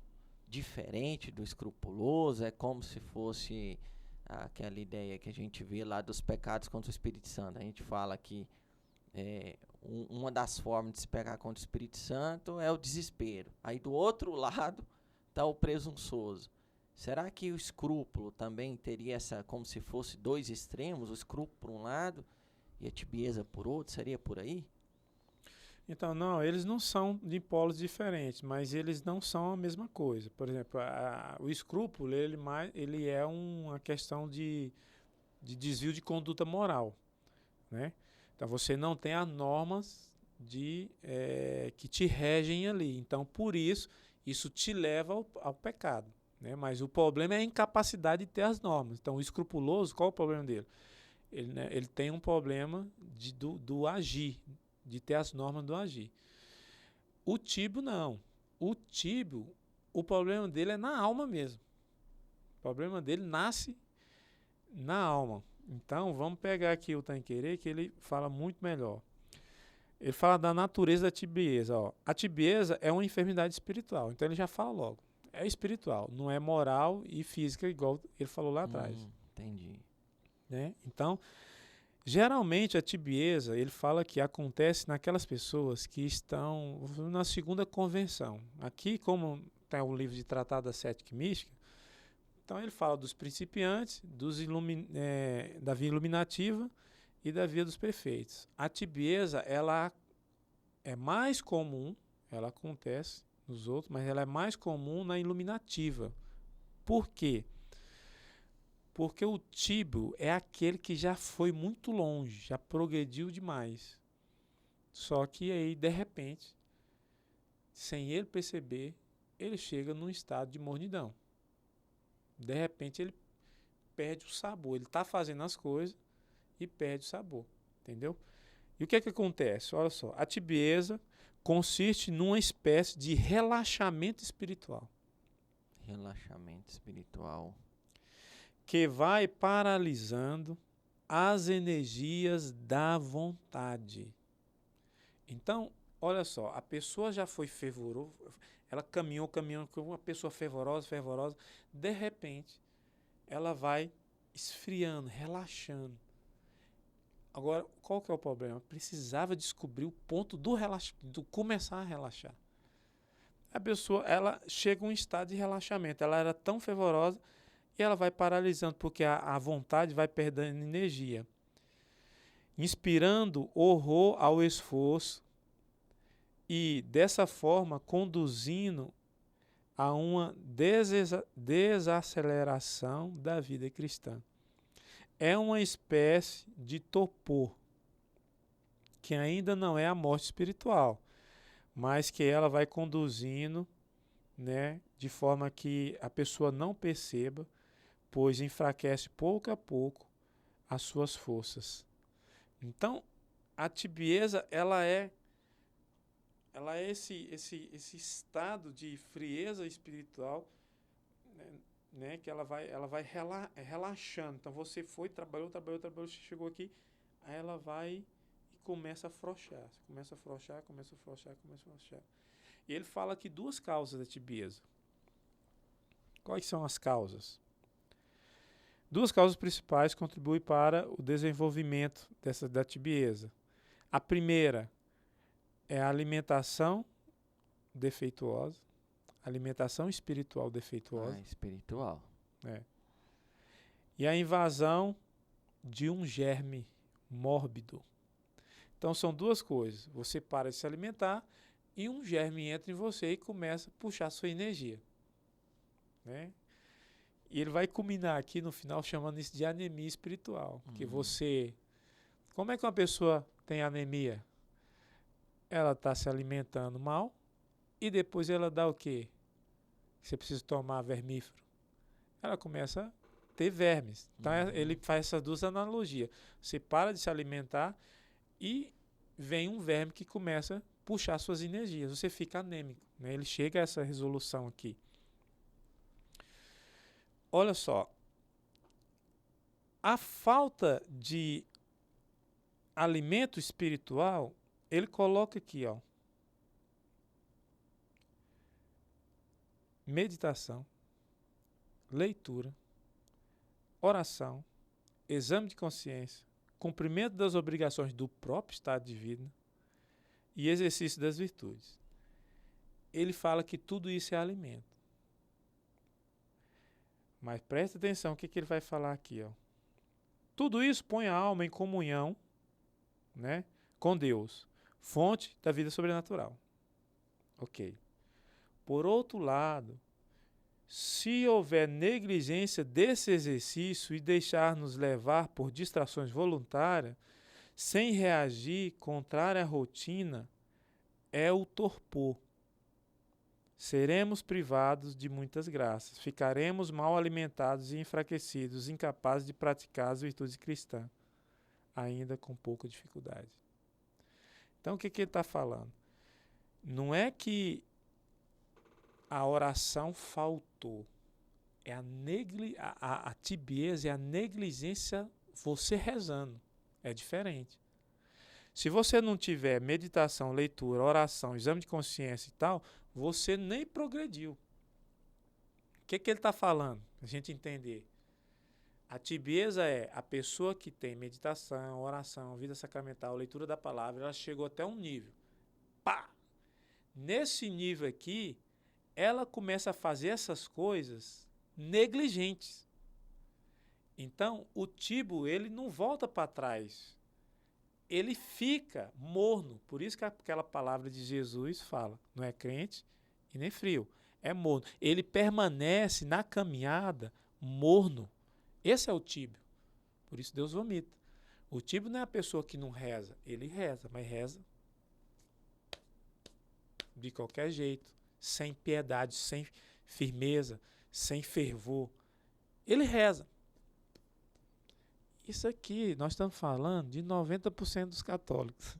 diferente do escrupuloso? É como se fosse aquela ideia que a gente vê lá dos pecados contra o Espírito Santo. A gente fala que uma das formas de se pecar contra o Espírito Santo é o desespero. Aí do outro lado está o presunçoso. Será que o escrúpulo também teria como se fosse dois extremos, o escrúpulo por um lado e a tibieza por outro? Seria por aí? Então, não, eles não são de polos diferentes, mas eles não são a mesma coisa. Por exemplo, o escrúpulo, ele é uma questão de desvio de conduta moral, né? Então, você não tem as normas que te regem ali. Então, por isso te leva ao pecado, né? Mas o problema é a incapacidade de ter as normas. Então, o escrupuloso, qual é o problema dele? Ele tem um problema do agir, de ter as normas do agir. O tíbio não. O tíbio, o problema dele é na alma mesmo. O problema dele nasce na alma. Então, vamos pegar aqui o Tanqueray, que ele fala muito melhor. Ele fala da natureza da tibieza. Ó. A tibieza é uma enfermidade espiritual. Então, ele já fala logo. É espiritual, não é moral e física, igual ele falou lá atrás. Entendi. Né? Então, geralmente a tibieza, ele fala que acontece naquelas pessoas que estão na segunda convenção. Aqui, como tem o livro de Tratado da Cética e Mística, então ele fala dos principiantes, da via iluminativa e da via dos perfeitos. A tibieza, ela é mais comum, ela acontece nos outros, mas ela é mais comum na iluminativa. Por quê? Porque o tíbio é aquele que já foi muito longe, já progrediu demais. Só que aí, de repente, sem ele perceber, ele chega num estado de mornidão. De repente, ele perde o sabor. Ele está fazendo as coisas e perde o sabor. Entendeu? E o que é que acontece? Olha só, a tibieza consiste numa espécie de relaxamento espiritual. Relaxamento espiritual. Que vai paralisando as energias da vontade. Então, olha só, a pessoa já foi fervorosa, ela caminhou com uma pessoa fervorosa, de repente, ela vai esfriando, relaxando. Agora, qual que é o problema? Precisava descobrir o ponto do começar a relaxar. A pessoa, ela chega a um estado de relaxamento, ela era tão fervorosa e ela vai paralisando, porque a vontade vai perdendo energia, inspirando horror ao esforço e, dessa forma, conduzindo a uma desaceleração da vida cristã. É uma espécie de torpor, que ainda não é a morte espiritual, mas que ela vai conduzindo, né, de forma que a pessoa não perceba, pois enfraquece pouco a pouco as suas forças. Então, a tibieza, ela é esse estado de frieza espiritual, né, que ela vai relaxando. Então, você foi, trabalhou, você chegou aqui, aí ela vai e começa a afrouxar. Começa a afrouxar. E ele fala aqui duas causas da tibieza. Quais são as causas? Duas causas principais contribuem para o desenvolvimento da tibieza. A primeira é a alimentação defeituosa, alimentação espiritual defeituosa. Espiritual. E a invasão de um germe mórbido. Então são duas coisas. Você para de se alimentar e um germe entra em você e começa a puxar a sua energia. Né? E ele vai culminar aqui no final chamando isso de anemia espiritual. Porque você... Como é que uma pessoa tem anemia? Ela está se alimentando mal e depois ela dá o quê? Você precisa tomar vermífero. Ela começa a ter vermes. Então ele faz essas duas analogias. Você para de se alimentar e vem um verme que começa a puxar suas energias. Você fica anêmico. Né? Ele chega a essa resolução aqui. olha só, a falta de alimento espiritual, ele coloca aqui, ó, meditação, leitura, oração, exame de consciência, cumprimento das obrigações do próprio estado de vida e exercício das virtudes. Ele fala que tudo isso é alimento. Mas presta atenção o que ele vai falar aqui, ó. Tudo isso põe a alma em comunhão, né, com Deus, fonte da vida sobrenatural. Ok. Por outro lado, se houver negligência desse exercício e deixar-nos levar por distrações voluntárias, sem reagir, contrária à rotina, é o torpor. Seremos privados de muitas graças, ficaremos mal alimentados e enfraquecidos, incapazes de praticar as virtudes cristãs, ainda com pouca dificuldade. Então, o que ele está falando? Não é que a oração faltou, é a tibieza, é a negligência, você rezando, é diferente. Se você não tiver meditação, leitura, oração, exame de consciência e tal, você nem progrediu. O que ele está falando? Para a gente entender. A tibieza é a pessoa que tem meditação, oração, vida sacramental, leitura da palavra, ela chegou até um nível. Pá! Nesse nível aqui, ela começa a fazer essas coisas negligentes. Então, o tibo, ele não volta para trás. Ele fica morno. Por isso que aquela palavra de Jesus fala, não é crente e nem frio, é morno. Ele permanece na caminhada morno. Esse é o tíbio. Por isso Deus vomita. O tíbio não é a pessoa que não reza. Ele reza, mas reza de qualquer jeito, sem piedade, sem firmeza, sem fervor. Ele reza. Isso aqui, nós estamos falando de 90% dos católicos.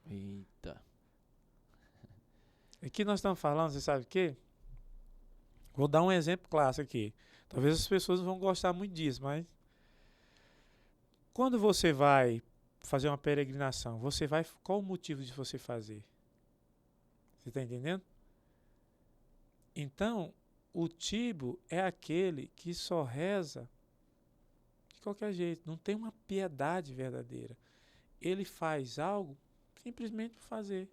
Eita. Aqui nós estamos falando, você sabe o quê? Vou dar um exemplo clássico aqui. Talvez as pessoas não vão gostar muito disso, mas quando você vai fazer uma peregrinação, você vai, qual o motivo de você fazer? Você está entendendo? Então, o tibo é aquele que só reza de qualquer jeito, não tem uma piedade verdadeira. Ele faz algo simplesmente por fazer.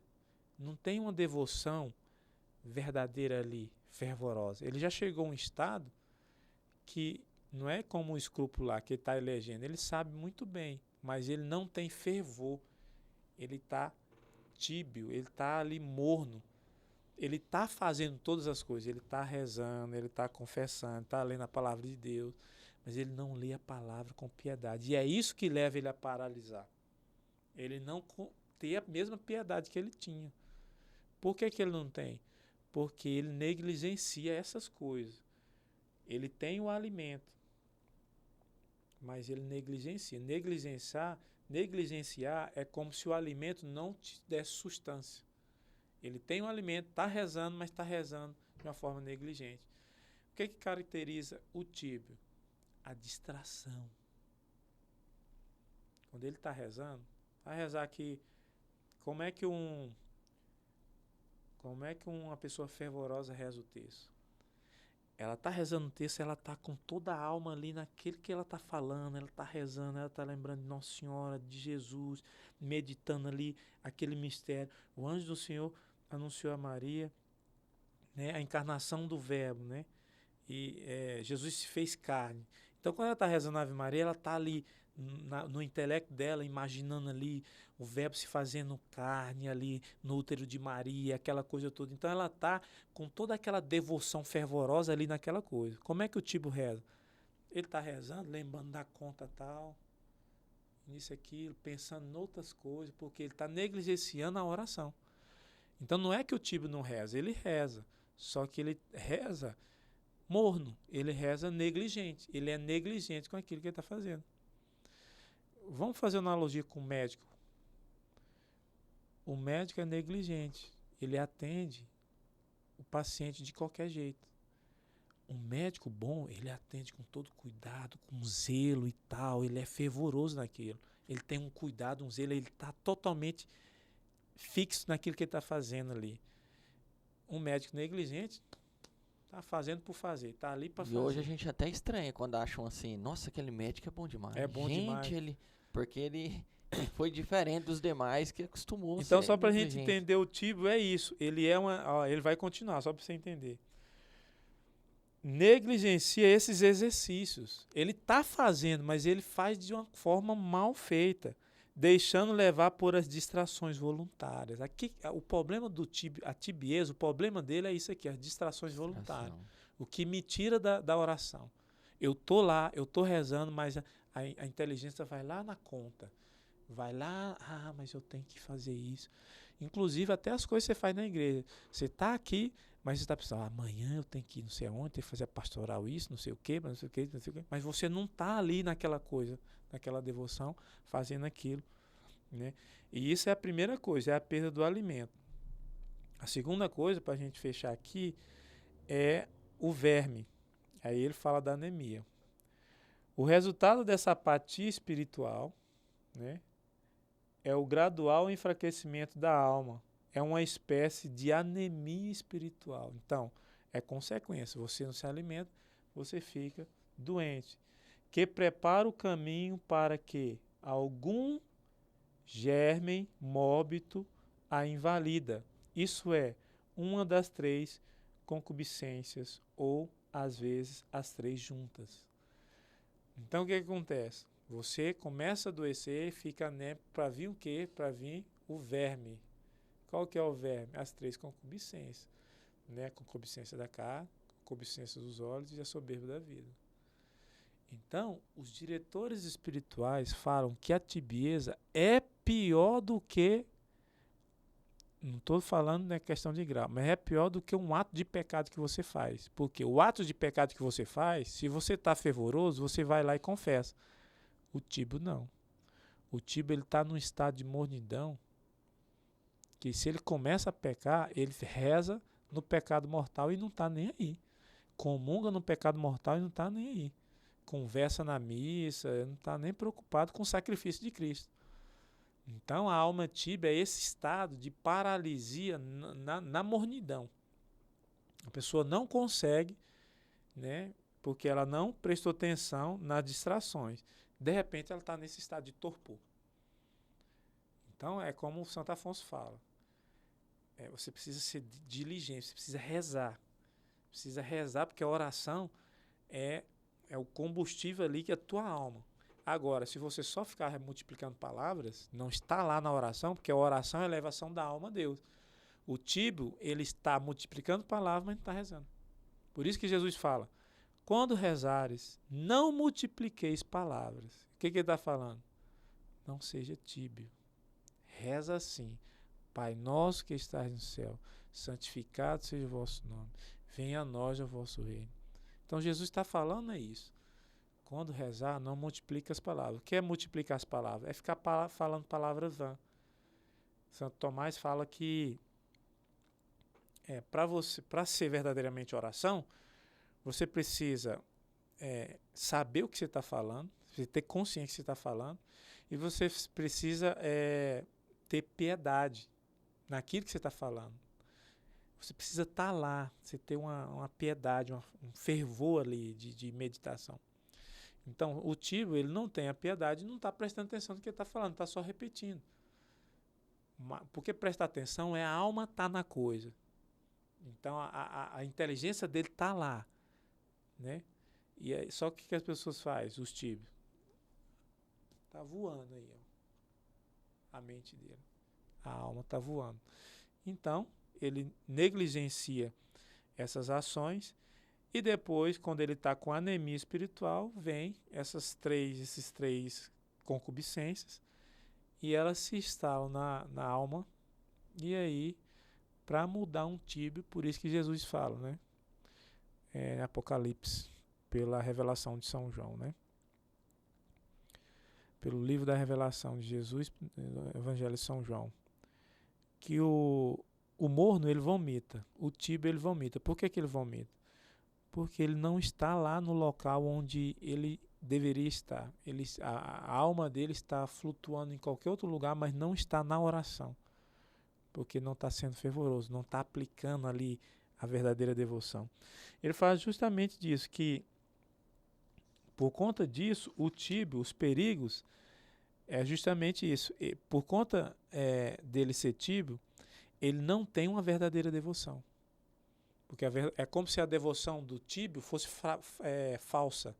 Não tem uma devoção verdadeira ali, fervorosa. Ele já chegou a um estado que não é como o escrúpulo lá que ele está elegendo. Ele sabe muito bem, mas ele não tem fervor. Ele está tíbio, ele está ali morno. Ele está fazendo todas as coisas. Ele está rezando, ele está confessando, está lendo a palavra de Deus, mas ele não lê a palavra com piedade. E é isso que leva ele a paralisar. Ele não tem a mesma piedade que ele tinha. Por que ele não tem? Porque ele negligencia essas coisas. Ele tem o alimento, mas ele negligencia. Negligenciar é como se o alimento não te desse substância. Ele tem o alimento, está rezando, mas está rezando de uma forma negligente. O que caracteriza o tíbio? A distração. Quando ele está rezando, vai rezar aqui, como é que uma pessoa fervorosa reza o texto? Ela está rezando o texto, ela está com toda a alma ali naquele que ela está falando, ela está rezando, ela está lembrando de Nossa Senhora, de Jesus, meditando ali aquele mistério. O anjo do Senhor anunciou a Maria, né, a encarnação do Verbo, né? E Jesus se fez carne. Então, quando ela está rezando a Ave Maria, ela está ali no intelecto dela, imaginando ali o Verbo se fazendo carne ali no útero de Maria, aquela coisa toda. Então, ela está com toda aquela devoção fervorosa ali naquela coisa. Como é que o Tibo reza? Ele está rezando, lembrando da conta tal, nisso, aquilo, pensando em outras coisas, porque ele está negligenciando a oração. Então, não é que o Tibo não reza, ele reza, só que ele reza morno, ele reza negligente, ele é negligente com aquilo que ele está fazendo. Vamos fazer uma analogia com o médico. O médico é negligente, ele atende o paciente de qualquer jeito. um médico bom, ele atende com todo cuidado, com zelo e tal, ele é fervoroso naquilo. Ele tem um cuidado, um zelo, ele está totalmente fixo naquilo que ele está fazendo ali. Um médico negligente está fazendo por fazer, está ali para E fazer. hoje a gente até estranha quando acham assim, nossa, aquele médico é bom demais. É bom gente, demais. porque ele foi diferente dos demais que acostumou Então, ser só para a gente negligente. entender o Tíbio, é isso. Ele é ele vai continuar, só para você entender. Negligencia esses exercícios. Ele está fazendo, mas ele faz de uma forma mal feita, deixando levar por as distrações voluntárias. Aqui, o problema do a tibieza, o problema dele é isso aqui, as distrações voluntárias. O que me tira da oração. Eu tô lá, eu tô rezando, mas a inteligência vai lá na conta. Vai lá, mas eu tenho que fazer isso. Inclusive, até as coisas que você faz na igreja. Você está aqui, mas você está pensando, amanhã eu tenho que ir não sei aonde, tenho que fazer a pastoral isso, não sei o quê, não sei o quê, não sei o quê. Mas você não está ali naquela coisa, naquela devoção, fazendo aquilo. Né? E isso é a primeira coisa, é a perda do alimento. A segunda coisa, para a gente fechar aqui, é o verme. Aí ele fala da anemia. O resultado dessa apatia espiritual, né, é o gradual enfraquecimento da alma. É uma espécie de anemia espiritual. Então, é consequência. Você não se alimenta, você fica doente. Que prepara o caminho para que algum germe móbito a invalida. Isso é uma das 3 concupiscências, ou, às vezes, as 3 juntas. Então, o que acontece? Você começa a adoecer, fica para vir o quê? Para vir o verme. Qual que é o verme? As 3 concupiscências. Né? A concupiscência da carne, a concupiscência dos olhos e a soberba da vida. Então, os diretores espirituais falam que a tibieza é pior do que, não estou falando na questão de grau, mas é pior do que um ato de pecado que você faz. Porque o ato de pecado que você faz, se você está fervoroso, você vai lá e confessa. O Tíbio não. O Tíbio ele está num estado de mornidão que se ele começa a pecar, ele reza no pecado mortal e não está nem aí. Comunga no pecado mortal e não está nem aí. Conversa na missa, não está nem preocupado com o sacrifício de Cristo. Então a alma tíbia é esse estado de paralisia na mornidão. A pessoa não consegue, né, porque ela não prestou atenção nas distrações. De repente ela está nesse estado de torpor. Então é como o Santo Afonso fala. Você precisa ser diligente, você precisa rezar. Precisa rezar porque a oração é o combustível ali que é a tua alma. Agora, se você só ficar multiplicando palavras, não está lá na oração, porque a oração é a elevação da alma a Deus. O Tíbio, ele está multiplicando palavras, mas não está rezando. Por isso que Jesus fala, quando rezares, não multipliqueis palavras. O que ele está falando? Não seja tíbio. Reza assim. Pai nosso que estás no céu, santificado seja o vosso nome. Venha a nós o vosso reino. Então Jesus está falando isso. Quando rezar, não multiplica as palavras. O que é multiplicar as palavras? É ficar falando palavras vãs. Santo Tomás fala que para ser verdadeiramente oração, você precisa saber o que você está falando, você ter consciência que você está falando, e você precisa ter piedade naquilo que você está falando. Você precisa estar lá, você ter uma piedade, um fervor ali de meditação. Então, o Tíbio, ele não tem a piedade, não está prestando atenção no que ele está falando, está só repetindo. Porque prestar atenção é a alma estar na coisa. Então, a inteligência dele está lá. Né? E aí, só que as pessoas fazem? Os Tíbios. Está voando aí, ó, a mente dele. A alma está voando. Então, ele negligencia essas ações e depois, quando ele está com anemia espiritual, vem esses três concupiscências e elas se instalam na alma e aí, para mudar um Tíbio, por isso que Jesus fala, né? Apocalipse, pela revelação de São João, né? Pelo livro da revelação de Jesus, Evangelho de São João, que o morno ele vomita, o Tíbio ele vomita. Por que ele vomita? Porque ele não está lá no local onde ele deveria estar. A alma dele está flutuando em qualquer outro lugar, mas não está na oração. Porque não está sendo fervoroso, não está aplicando ali a verdadeira devoção. Ele fala justamente disso, que por conta disso, o tíbio, os perigos, é justamente isso. E por conta dele ser tíbio, ele não tem uma verdadeira devoção. Porque é como se a devoção do tíbio fosse falsa.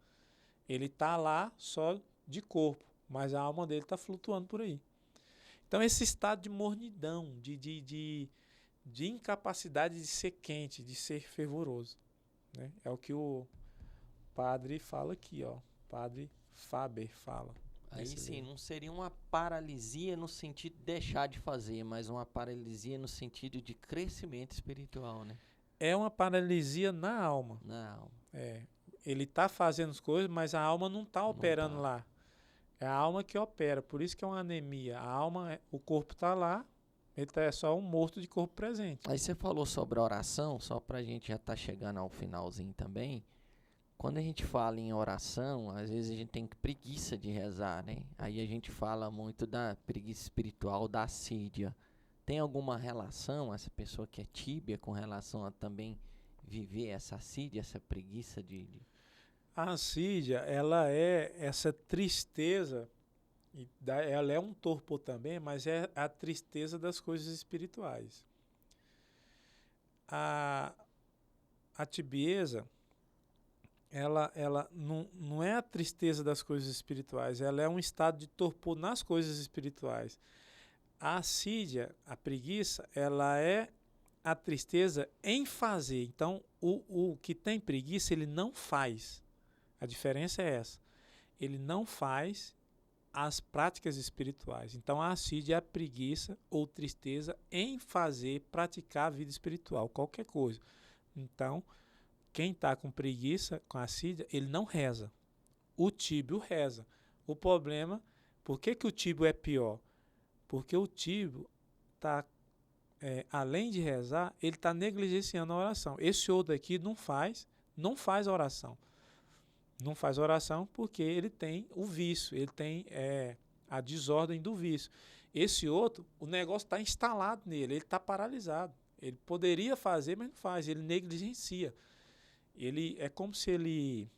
Ele está lá só de corpo, mas a alma dele está flutuando por aí. Então, esse estado de mornidão, de incapacidade de ser quente, de ser fervoroso, né? É o que o padre fala aqui, ó. Padre Faber fala. Aí sim, não seria uma paralisia no sentido de deixar de fazer, mas uma paralisia no sentido de crescimento espiritual, né? É uma paralisia na alma. Na alma. Ele está fazendo as coisas, mas a alma não está operando lá. É a alma que opera, por isso que é uma anemia. A alma, o corpo está lá, ele é só um morto de corpo presente. Aí você falou sobre a oração, só pra gente já estar chegando ao finalzinho também. Quando a gente fala em oração, às vezes a gente tem preguiça de rezar, né? Aí a gente fala muito da preguiça espiritual, da assídia. Tem alguma relação, essa pessoa que é tíbia, com relação a também viver essa assídia, essa preguiça de... A assídia, ela é essa tristeza, ela é um torpor também, mas é a tristeza das coisas espirituais. A tibieza, ela não é a tristeza das coisas espirituais, ela é um estado de torpor nas coisas espirituais. A assídia, a preguiça, ela é a tristeza em fazer. Então, o que tem preguiça, ele não faz. A diferença é essa. Ele não faz as práticas espirituais. Então, a assídia é a preguiça ou tristeza em fazer, praticar a vida espiritual, qualquer coisa. Então, quem está com preguiça, com assídia, ele não reza. O tíbio reza. O problema, por que o tíbio é pior? Porque o tíbio está, além de rezar, ele está negligenciando a oração. Esse outro aqui não faz a oração. Não faz oração porque ele tem o vício, ele tem a desordem do vício. Esse outro, o negócio está instalado nele, ele está paralisado. Ele poderia fazer, mas não faz, ele negligencia. É como se ele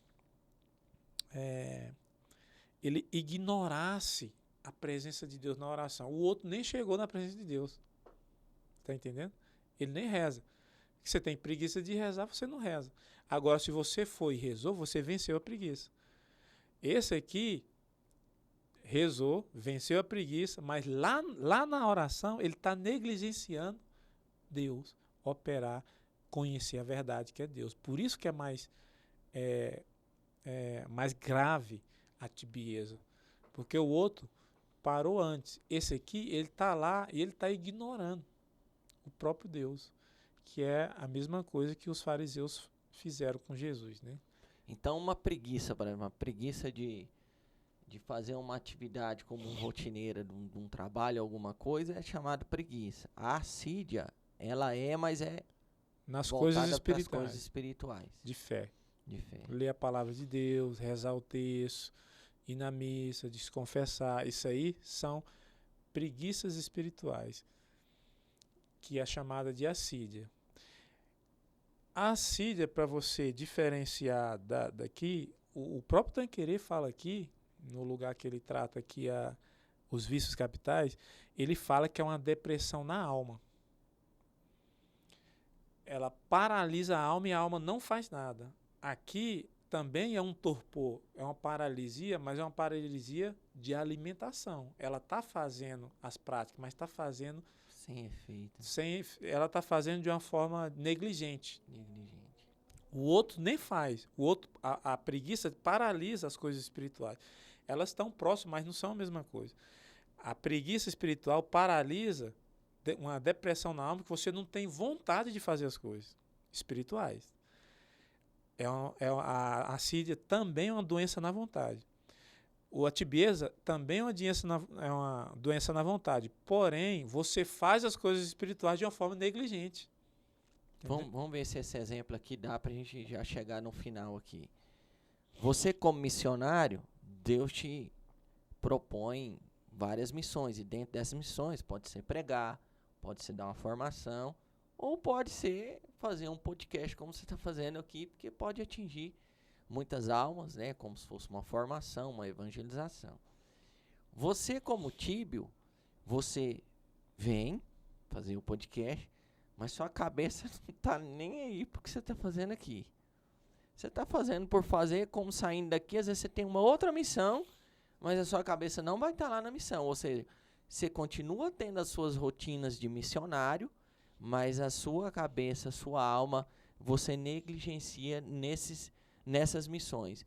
ignorasse a presença de Deus na oração. O outro nem chegou na presença de Deus. Está entendendo? Ele nem reza. Você tem preguiça de rezar, você não reza. Agora, se você foi e rezou, você venceu a preguiça. Esse aqui rezou, venceu a preguiça, mas lá na oração ele está negligenciando Deus, operar, conhecer a verdade que é Deus. Por isso que é mais grave a tibieza. Porque o outro parou antes. Esse aqui, ele está lá e ele está ignorando o próprio Deus, que é a mesma coisa que os fariseus fizeram com Jesus, né? Então, uma preguiça, por exemplo, uma preguiça de fazer uma atividade como rotineira de um trabalho, alguma coisa, é chamada preguiça. A assídia, ela mas é nas voltada coisas para as coisas espirituais. de fé. De fé. Ler a palavra de Deus, rezar o texto, ir na missa, desconfessar. Isso aí são preguiças espirituais, que é chamada de assídia. A assídia, para você diferenciar daqui, o próprio Tanqueray fala aqui, no lugar que ele trata aqui os vícios capitais, ele fala que é uma depressão na alma. Ela paralisa a alma e a alma não faz nada. Aqui também é um torpor, é uma paralisia, mas é uma paralisia de alimentação. Ela está fazendo as práticas, mas está fazendo sem efeito. Ela está fazendo de uma forma negligente. O outro nem faz. O outro, a preguiça paralisa as coisas espirituais. Elas estão próximas, mas não são a mesma coisa. A preguiça espiritual paralisa uma depressão na alma, que você não tem vontade de fazer as coisas espirituais. A assídia também é uma doença na vontade. A tibieza também é uma doença na vontade. Porém, você faz as coisas espirituais de uma forma negligente. Vamos ver se esse exemplo aqui dá pra gente já chegar no final aqui. Você, como missionário, Deus te propõe várias missões. E dentro dessas missões pode ser pregar, pode ser dar uma formação, ou pode ser fazer um podcast como você está fazendo aqui, porque pode atingir muitas almas, né? Como se fosse uma formação, uma evangelização. Você, como tíbio, você vem fazer o podcast, mas sua cabeça não está nem aí porque você está fazendo aqui. Você está fazendo por fazer, como saindo daqui, às vezes você tem uma outra missão, mas a sua cabeça não vai estar lá na missão. Ou seja, você continua tendo as suas rotinas de missionário, mas a sua cabeça, a sua alma, você negligencia nessas missões.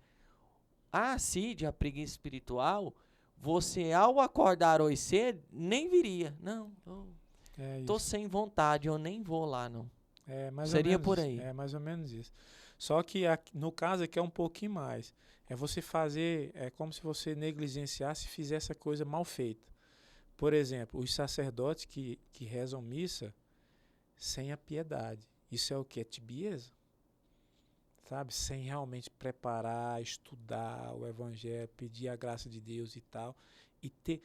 A CID, a preguiça espiritual, você ao acordar hoje cedo, nem viria. Não, tô sem vontade, eu nem vou lá, não. Seria por aí. É mais ou menos isso. Só que no caso aqui é um pouquinho mais. É você fazer, é como se você negligenciasse e fizesse a coisa mal feita. Por exemplo, os sacerdotes que rezam missa sem a piedade. Isso é o que? É tibieza. Sabe? Sem realmente preparar, estudar o evangelho, pedir a graça de Deus e tal. E ter...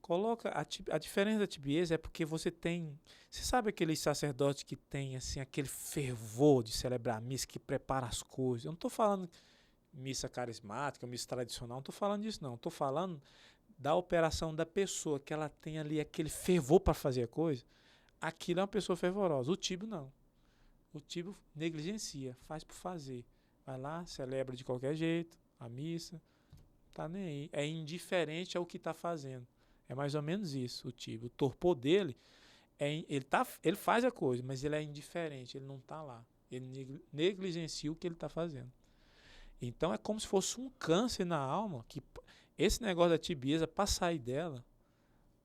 Coloca a diferença da tibieza é porque você tem... Você sabe aqueles sacerdotes que tem assim, aquele fervor de celebrar a missa, que prepara as coisas? Eu não estou falando missa carismática, missa tradicional, não estou falando disso não. Estou falando da operação da pessoa, que ela tem ali aquele fervor para fazer a coisa. Aquilo é uma pessoa fervorosa. O tíbio não. O tíbio negligencia, faz por fazer. Vai lá, celebra de qualquer jeito a missa, tá nem aí. É indiferente ao que está fazendo. É mais ou menos isso, o tíbio. O torpor dele, ele faz a coisa, mas ele é indiferente, ele não está lá. Ele negligencia o que ele está fazendo. Então é como se fosse um câncer na alma, que esse negócio da tibieza, para sair dela,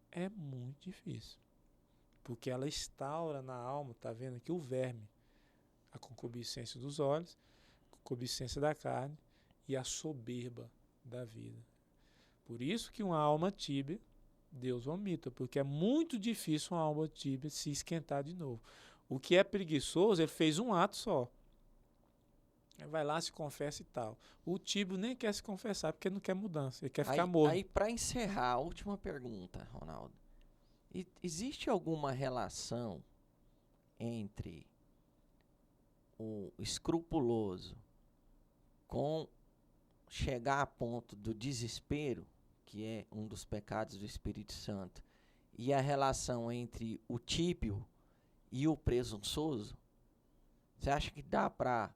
é muito difícil. Porque ela instaura na alma, tá vendo aqui, o verme. A concupiscência dos olhos, a concupiscência da carne e a soberba da vida. Por isso que uma alma tíbia, Deus vomita, porque é muito difícil uma alma tíbia se esquentar de novo. O que é preguiçoso, ele fez um ato só. Ele vai lá, se confessa e tal. O tíbio nem quer se confessar, porque não quer mudança, ele quer ficar morto. Aí, para encerrar, a última pergunta, Ronaldo. Existe alguma relação entre o escrupuloso com chegar a ponto do desespero, que é um dos pecados do Espírito Santo, e a relação entre o tíbio e o presunçoso? Você acha que dá para,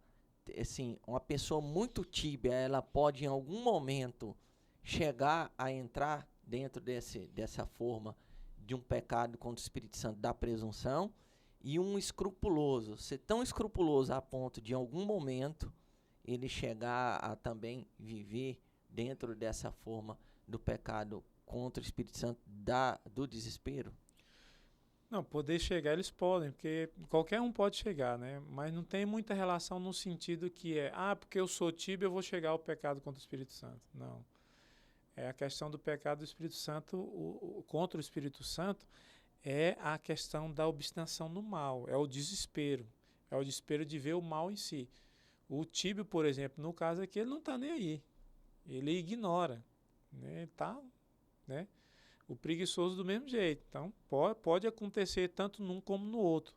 assim, uma pessoa muito tíbia, ela pode em algum momento chegar a entrar dentro dessa forma de um pecado contra o Espírito Santo da presunção, e um escrupuloso, ser tão escrupuloso a ponto de em algum momento ele chegar a também viver dentro dessa forma do pecado contra o Espírito Santo do desespero? Não, poder chegar eles podem, porque qualquer um pode chegar, né? Mas não tem muita relação no sentido que porque eu sou tíbio, eu vou chegar ao pecado contra o Espírito Santo. Não. É a questão do pecado do Espírito Santo, contra o Espírito Santo, é a questão da obstinação no mal, é o desespero de ver o mal em si. O tíbio, por exemplo, no caso aqui, ele não está nem aí, ele ignora, né? Ele tá, né? O preguiçoso do mesmo jeito. Então, pode acontecer tanto num como no outro.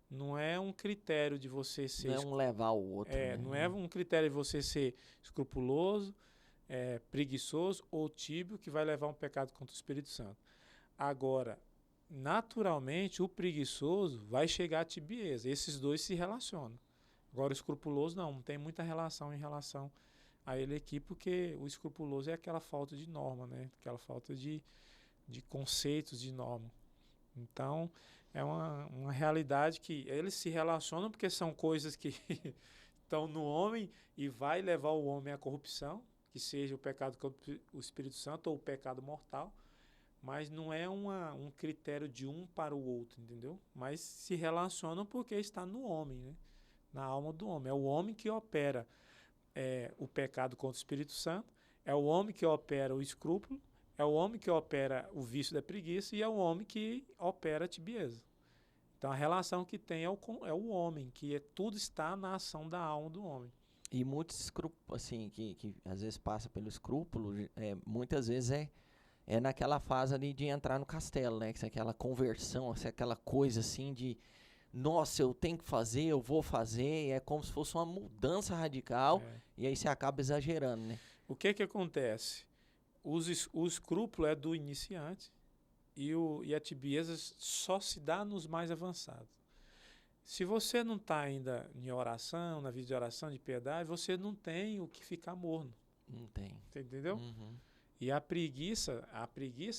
Não é um critério de você ser... Não é um levar o outro. Né? Não é um critério de você ser escrupuloso, preguiçoso ou tíbio que vai levar um pecado contra o Espírito Santo. Agora, naturalmente, o preguiçoso vai chegar à tibieza. Esses dois se relacionam. Agora, o escrupuloso não tem muita relação em relação a ele aqui, porque o escrupuloso é aquela falta de norma, né? Aquela falta de conceitos, de norma. Então, é uma realidade que eles se relacionam porque são coisas que estão no homem e vai levar o homem à corrupção, que seja o pecado contra o Espírito Santo ou o pecado mortal, mas não é um critério de um para o outro, entendeu? Mas se relacionam porque está no homem, né? Na alma do homem. É o homem que opera o pecado contra o Espírito Santo, é o homem que opera o escrúpulo, é o homem que opera o vício da preguiça e é o homem que opera a tibieza. Então, a relação que tem é o homem, tudo está na ação da alma do homem. E muitos escrúpulos, assim, que às vezes passa pelo escrúpulo, muitas vezes é naquela fase ali de entrar no castelo, né? Que é aquela conversão, aquela coisa assim de, nossa, eu tenho que fazer, eu vou fazer, é como se fosse uma mudança radical, e aí você acaba exagerando, né? O que acontece? O escrúpulo é do iniciante e a tibieza só se dá nos mais avançados. Se você não está ainda em oração, na vida de oração, de piedade, você não tem o que ficar morno. Não tem. Você entendeu? Uhum. E a preguiça,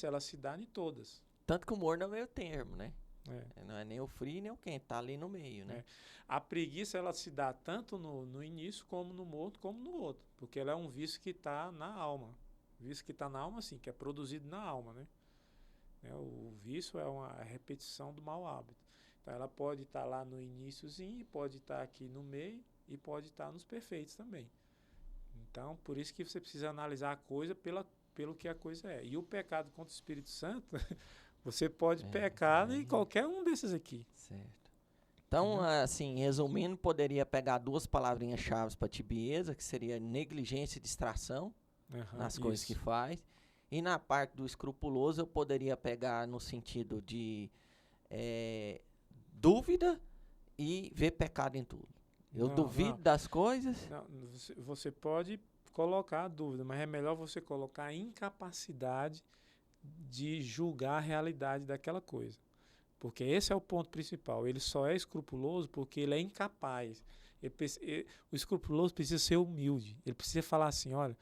ela se dá em todas. Tanto que o morno é o meio termo, né? É. Não é nem o frio nem o quente, tá ali no meio, né? A preguiça, ela se dá tanto no início, como no morto, como no outro. Porque ela é um vício que está na alma. Vício que está na alma, sim, que é produzido na alma, né? O vício é uma repetição do mau hábito. Então, ela pode estar lá no iniciozinho, pode estar aqui no meio e pode estar nos perfeitos também. Então, por isso que você precisa analisar a coisa pelo que a coisa é. E o pecado contra o Espírito Santo, você pode pecar em qualquer um desses aqui. Certo. Então, assim, resumindo, poderia pegar duas palavrinhas-chave para tibieza, que seria negligência e distração nas coisas que faz. E na parte do escrupuloso, eu poderia pegar no sentido de dúvida e ver pecado em tudo. Eu duvido das coisas. Não, você pode colocar a dúvida, mas é melhor você colocar a incapacidade de julgar a realidade daquela coisa. Porque esse é o ponto principal. Ele só é escrupuloso porque ele é incapaz. O escrupuloso precisa ser humilde. Ele precisa falar assim, olha,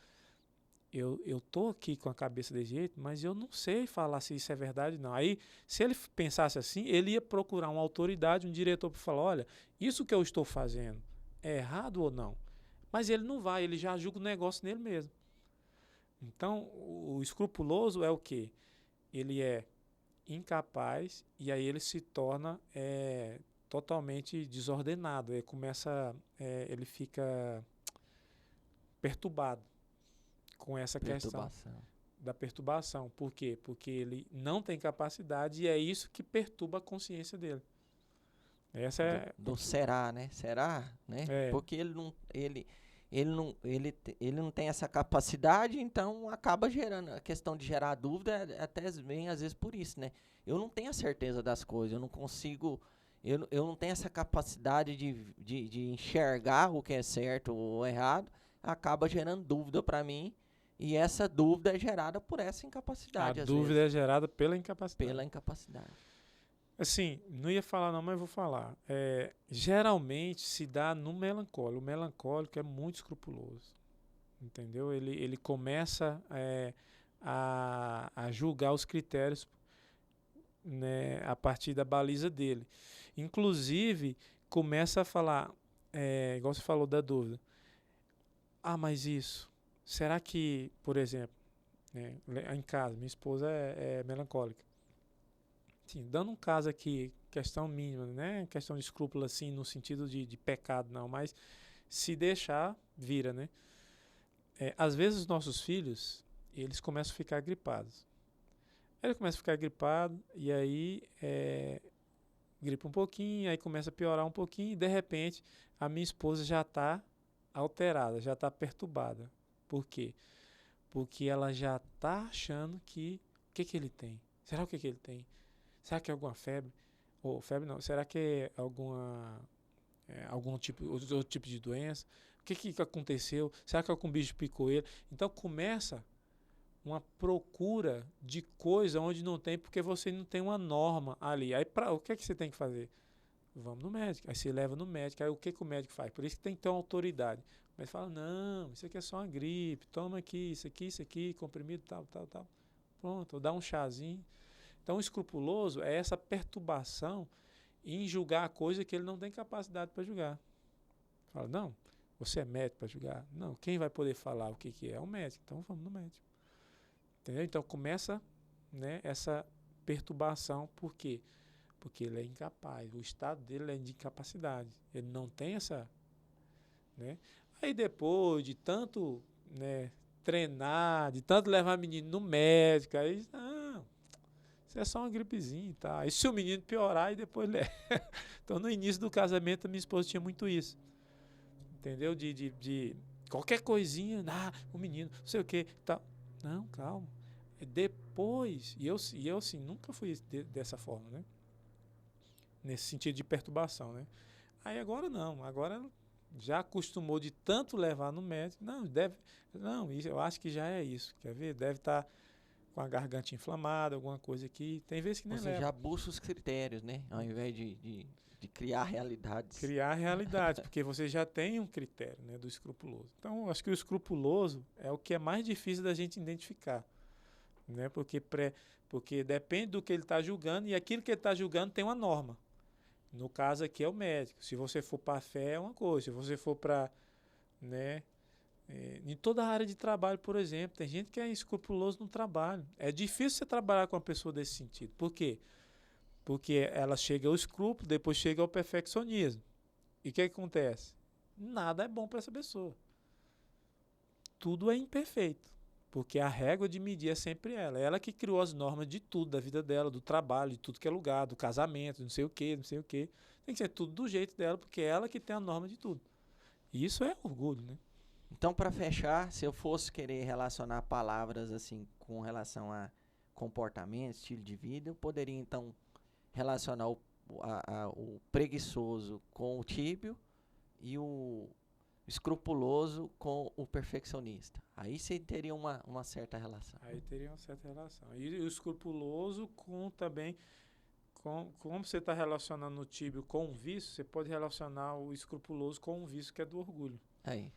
eu tô aqui com a cabeça desse jeito, mas eu não sei falar se isso é verdade ou não. Aí, se ele pensasse assim, ele ia procurar uma autoridade, um diretor para falar, olha, isso que eu estou fazendo é errado ou não? Mas ele não vai, ele já julga o negócio nele mesmo. Então, o escrupuloso é o quê? Ele é incapaz e aí ele se torna totalmente desordenado. Ele fica perturbado com essa questão da perturbação. Por quê? Porque ele não tem capacidade e é isso que perturba a consciência dele. Essa do será, né? Será, né? Porque ele não tem essa capacidade, então acaba gerando a questão de gerar dúvida, até vem às vezes por isso, né? Eu não tenho a certeza das coisas, eu não consigo, eu não tenho essa capacidade de enxergar o que é certo ou errado, acaba gerando dúvida para mim, e essa dúvida é gerada por essa incapacidade. A dúvida é gerada pela incapacidade. Pela incapacidade. Assim, não ia falar não, mas vou falar. Geralmente se dá no melancólico. O melancólico é muito escrupuloso. Entendeu? Ele começa a julgar os critérios, né, a partir da baliza dele. Inclusive, começa a falar, igual você falou da dúvida. Ah, mas isso, será que, por exemplo, em casa, minha esposa é melancólica. Sim, dando um caso aqui, questão mínima, né? Questão de escrúpulo, assim, no sentido de pecado, não. Mas se deixar, vira, né? Às vezes os nossos filhos, eles começam a ficar gripados. Ele começa a ficar gripado e aí gripa um pouquinho, aí começa a piorar um pouquinho e de repente a minha esposa já está alterada, já está perturbada. Por quê? Porque ela já está achando que o que ele tem? Será o que ele tem? Será que é alguma febre? Ou febre não, será que é algum outro tipo de doença? O que aconteceu? Será que algum bicho picou ele? Então começa uma procura de coisa onde não tem, porque você não tem uma norma ali. Aí o que você tem que fazer? Vamos no médico. Aí você leva no médico. Aí o que o médico faz? Por isso que tem que ter uma autoridade. Mas fala, não, isso aqui é só uma gripe. Toma aqui, isso aqui, comprimido, tal. Pronto, dá um chazinho. Então, o escrupuloso é essa perturbação em julgar a coisa que ele não tem capacidade para julgar. Fala, não, você é médico para julgar? Não, quem vai poder falar o que é? O médico. Então, vamos no médico. Entendeu? Então, começa, né, essa perturbação. Por quê? Porque ele é incapaz. O estado dele é de incapacidade. Ele não tem essa... Né? Aí, depois de tanto, né, treinar, de tanto levar menino no médico, aí, não... é só uma gripezinha e tal. E se o menino piorar, e depois leva. Então, no início do casamento, a minha esposa tinha muito isso. Entendeu? De qualquer coisinha, o menino, não sei o que, tal. Não, calma. Depois, e eu assim, nunca fui dessa forma, né? Nesse sentido de perturbação, né? Aí agora não, agora já acostumou de tanto levar no médico, isso, eu acho que já é isso, quer ver? Deve estar com a garganta inflamada, alguma coisa aqui, tem vezes que nem Você leva. já busca os critérios, né? Ao invés de criar realidades. Criar realidade, porque você já tem um critério, né, do escrupuloso. Então, acho que o escrupuloso é o que é mais difícil da gente identificar, né? Porque depende do que ele está julgando, e aquilo que ele está julgando tem uma norma. No caso aqui é o médico. Se você for para a fé é uma coisa, se você for para, né, em toda a área de trabalho, por exemplo, tem gente que é escrupuloso no trabalho. É difícil você trabalhar com uma pessoa desse sentido. Por quê? Porque ela chega ao escrúpulo, depois chega ao perfeccionismo. E o que acontece? Nada é bom para essa pessoa. Tudo é imperfeito. Porque a régua de medir é sempre ela. Ela que criou as normas de tudo, da vida dela, do trabalho, de tudo que é lugar, do casamento, não sei o quê, não sei o quê. Tem que ser tudo do jeito dela, porque é ela que tem a norma de tudo. E isso é orgulho, né? Então, para fechar, se eu fosse querer relacionar palavras assim com relação a comportamento, estilo de vida, eu poderia então relacionar o preguiçoso com o tíbio e o escrupuloso com o perfeccionista. Aí você teria uma certa relação. Aí teria uma certa relação. E o escrupuloso com também, como você está relacionando o tíbio com o vício, você pode relacionar o escrupuloso com o vício que é do orgulho. Aí,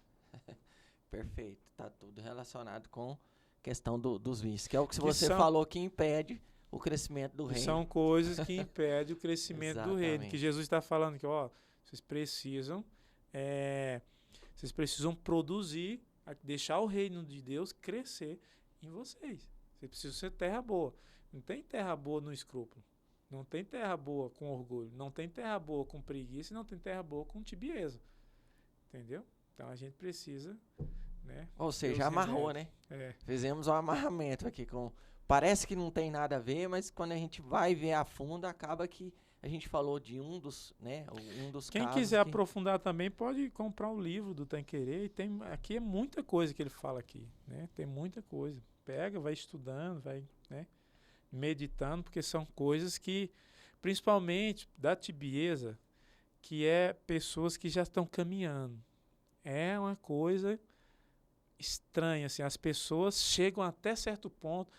perfeito. Tá tudo relacionado com questão dos vícios, que é o que você falou que impede o crescimento do reino. São coisas que impedem o crescimento do reino. Que Jesus está falando que, vocês precisam produzir, deixar o reino de Deus crescer em vocês. Vocês precisam ser terra boa. Não tem terra boa no escrúpulo. Não tem terra boa com orgulho. Não tem terra boa com preguiça. E não tem terra boa com tibieza. Entendeu? Então a gente precisa, né? Ou seja, amarrou, né? Fizemos um amarramento aqui com... Parece que não tem nada a ver, mas quando a gente vai ver a fundo, acaba que a gente falou de um dos Quem casos quiser aprofundar também pode comprar o livro do Tanqueray. Aqui é muita coisa que ele fala aqui, né? Tem muita coisa. Pega, vai estudando, vai, né, meditando, porque são coisas que, principalmente da tibieza, que é pessoas que já estão caminhando. É uma coisa estranha, assim, as pessoas chegam até certo ponto,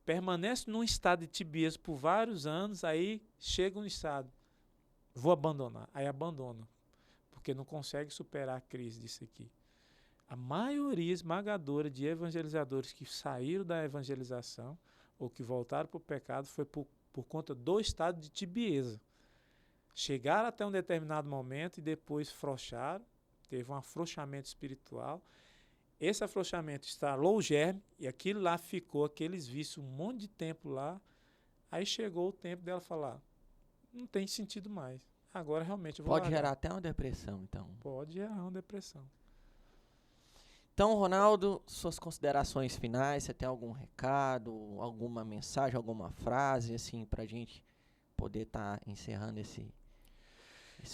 permanecem num estado de tibieza por vários anos, aí chegam no estado, vou abandonar, aí abandonam, porque não consegue superar a crise disso aqui. A maioria esmagadora de evangelizadores que saíram da evangelização ou que voltaram para o pecado foi por conta do estado de tibieza. Chegaram até um determinado momento e depois frouxaram, teve um afrouxamento espiritual. Esse afrouxamento instalou o germe e aquilo lá ficou, aqueles vícios, um monte de tempo lá. Aí chegou o tempo dela falar, não tem sentido mais. Agora realmente eu vou Pode largar. gerar até uma depressão, então. Pode gerar uma depressão. Então, Ronaldo, suas considerações finais, você tem algum recado, alguma mensagem, alguma frase, assim, pra gente poder estar encerrando esse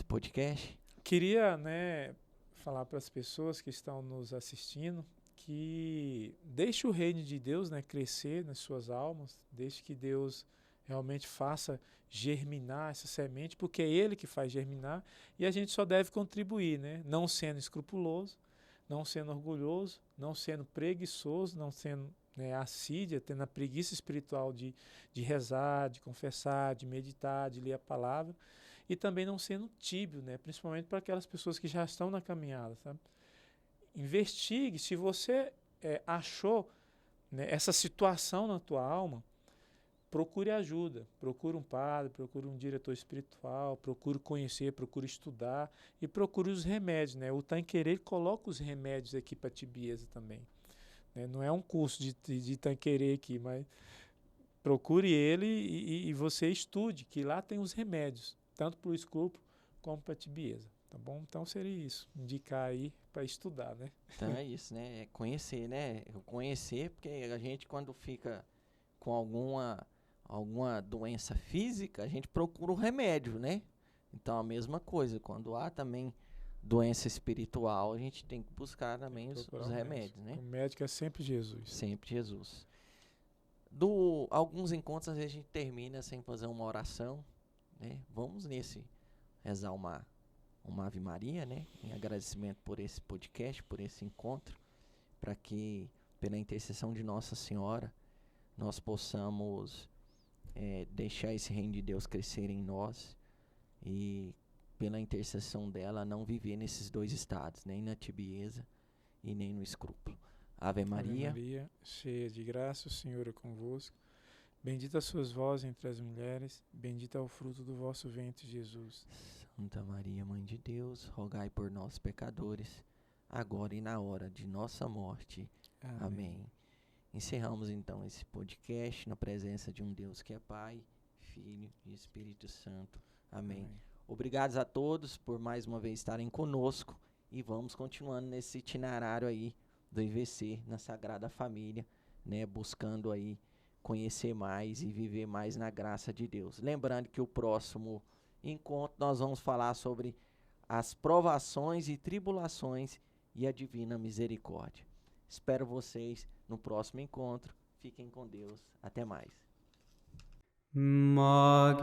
podcast? Queria, né, falar para as pessoas que estão nos assistindo que deixe o reino de Deus, né, crescer nas suas almas, deixe que Deus realmente faça germinar essa semente, porque é Ele que faz germinar e a gente só deve contribuir, né, não sendo escrupuloso, não sendo orgulhoso, não sendo preguiçoso, não sendo, né, assídia, tendo a preguiça espiritual de rezar, de confessar, de meditar, de ler a palavra, e também não sendo tíbio, né, principalmente para aquelas pessoas que já estão na caminhada, sabe? Investigue, se você achou, né, essa situação na tua alma, procure ajuda, procure um padre, procure um diretor espiritual, procure conhecer, procure estudar e procure os remédios, né? O Tanqueray coloca os remédios aqui para tibieza também, né? Não é um curso de Tanqueray aqui, mas procure ele e você estude, que lá tem os remédios, tanto para o escrúpulo como para a tibieza, tá bom? Então seria isso, indicar aí para estudar, né? Então é isso, né? É conhecer, né? Conhecer, porque a gente quando fica com alguma alguma doença física, a gente procura o remédio, né? Então a mesma coisa, quando há também doença espiritual, a gente tem que buscar também os Procurar um remédios, né? O médico é sempre Jesus. Sempre Jesus. Alguns encontros, às vezes a gente termina sem fazer uma oração, né? Vamos nesse rezar uma Ave Maria, né? Em agradecimento por esse podcast, por esse encontro, para que, pela intercessão de Nossa Senhora, nós possamos deixar esse reino de Deus crescer em nós e, pela intercessão dela, não viver nesses dois estados, nem na tibieza e nem no escrúpulo. Ave Maria. Ave Maria, cheia de graça, o Senhor é convosco. Bendita sois vós entre as mulheres, bendito é o fruto do vosso ventre, Jesus. Santa Maria, Mãe de Deus, rogai por nós, pecadores, agora e na hora de nossa morte. Amém. Encerramos então esse podcast na presença de um Deus que é Pai, Filho e Espírito Santo. Amém. Obrigados a todos por mais uma vez estarem conosco e vamos continuando nesse itinerário aí do IVC na Sagrada Família, né, buscando aí conhecer mais e viver mais na graça de Deus. Lembrando que o próximo encontro nós vamos falar sobre as provações e tribulações e a divina misericórdia. Espero vocês no próximo encontro. Fiquem com Deus. Até mais. Magnificat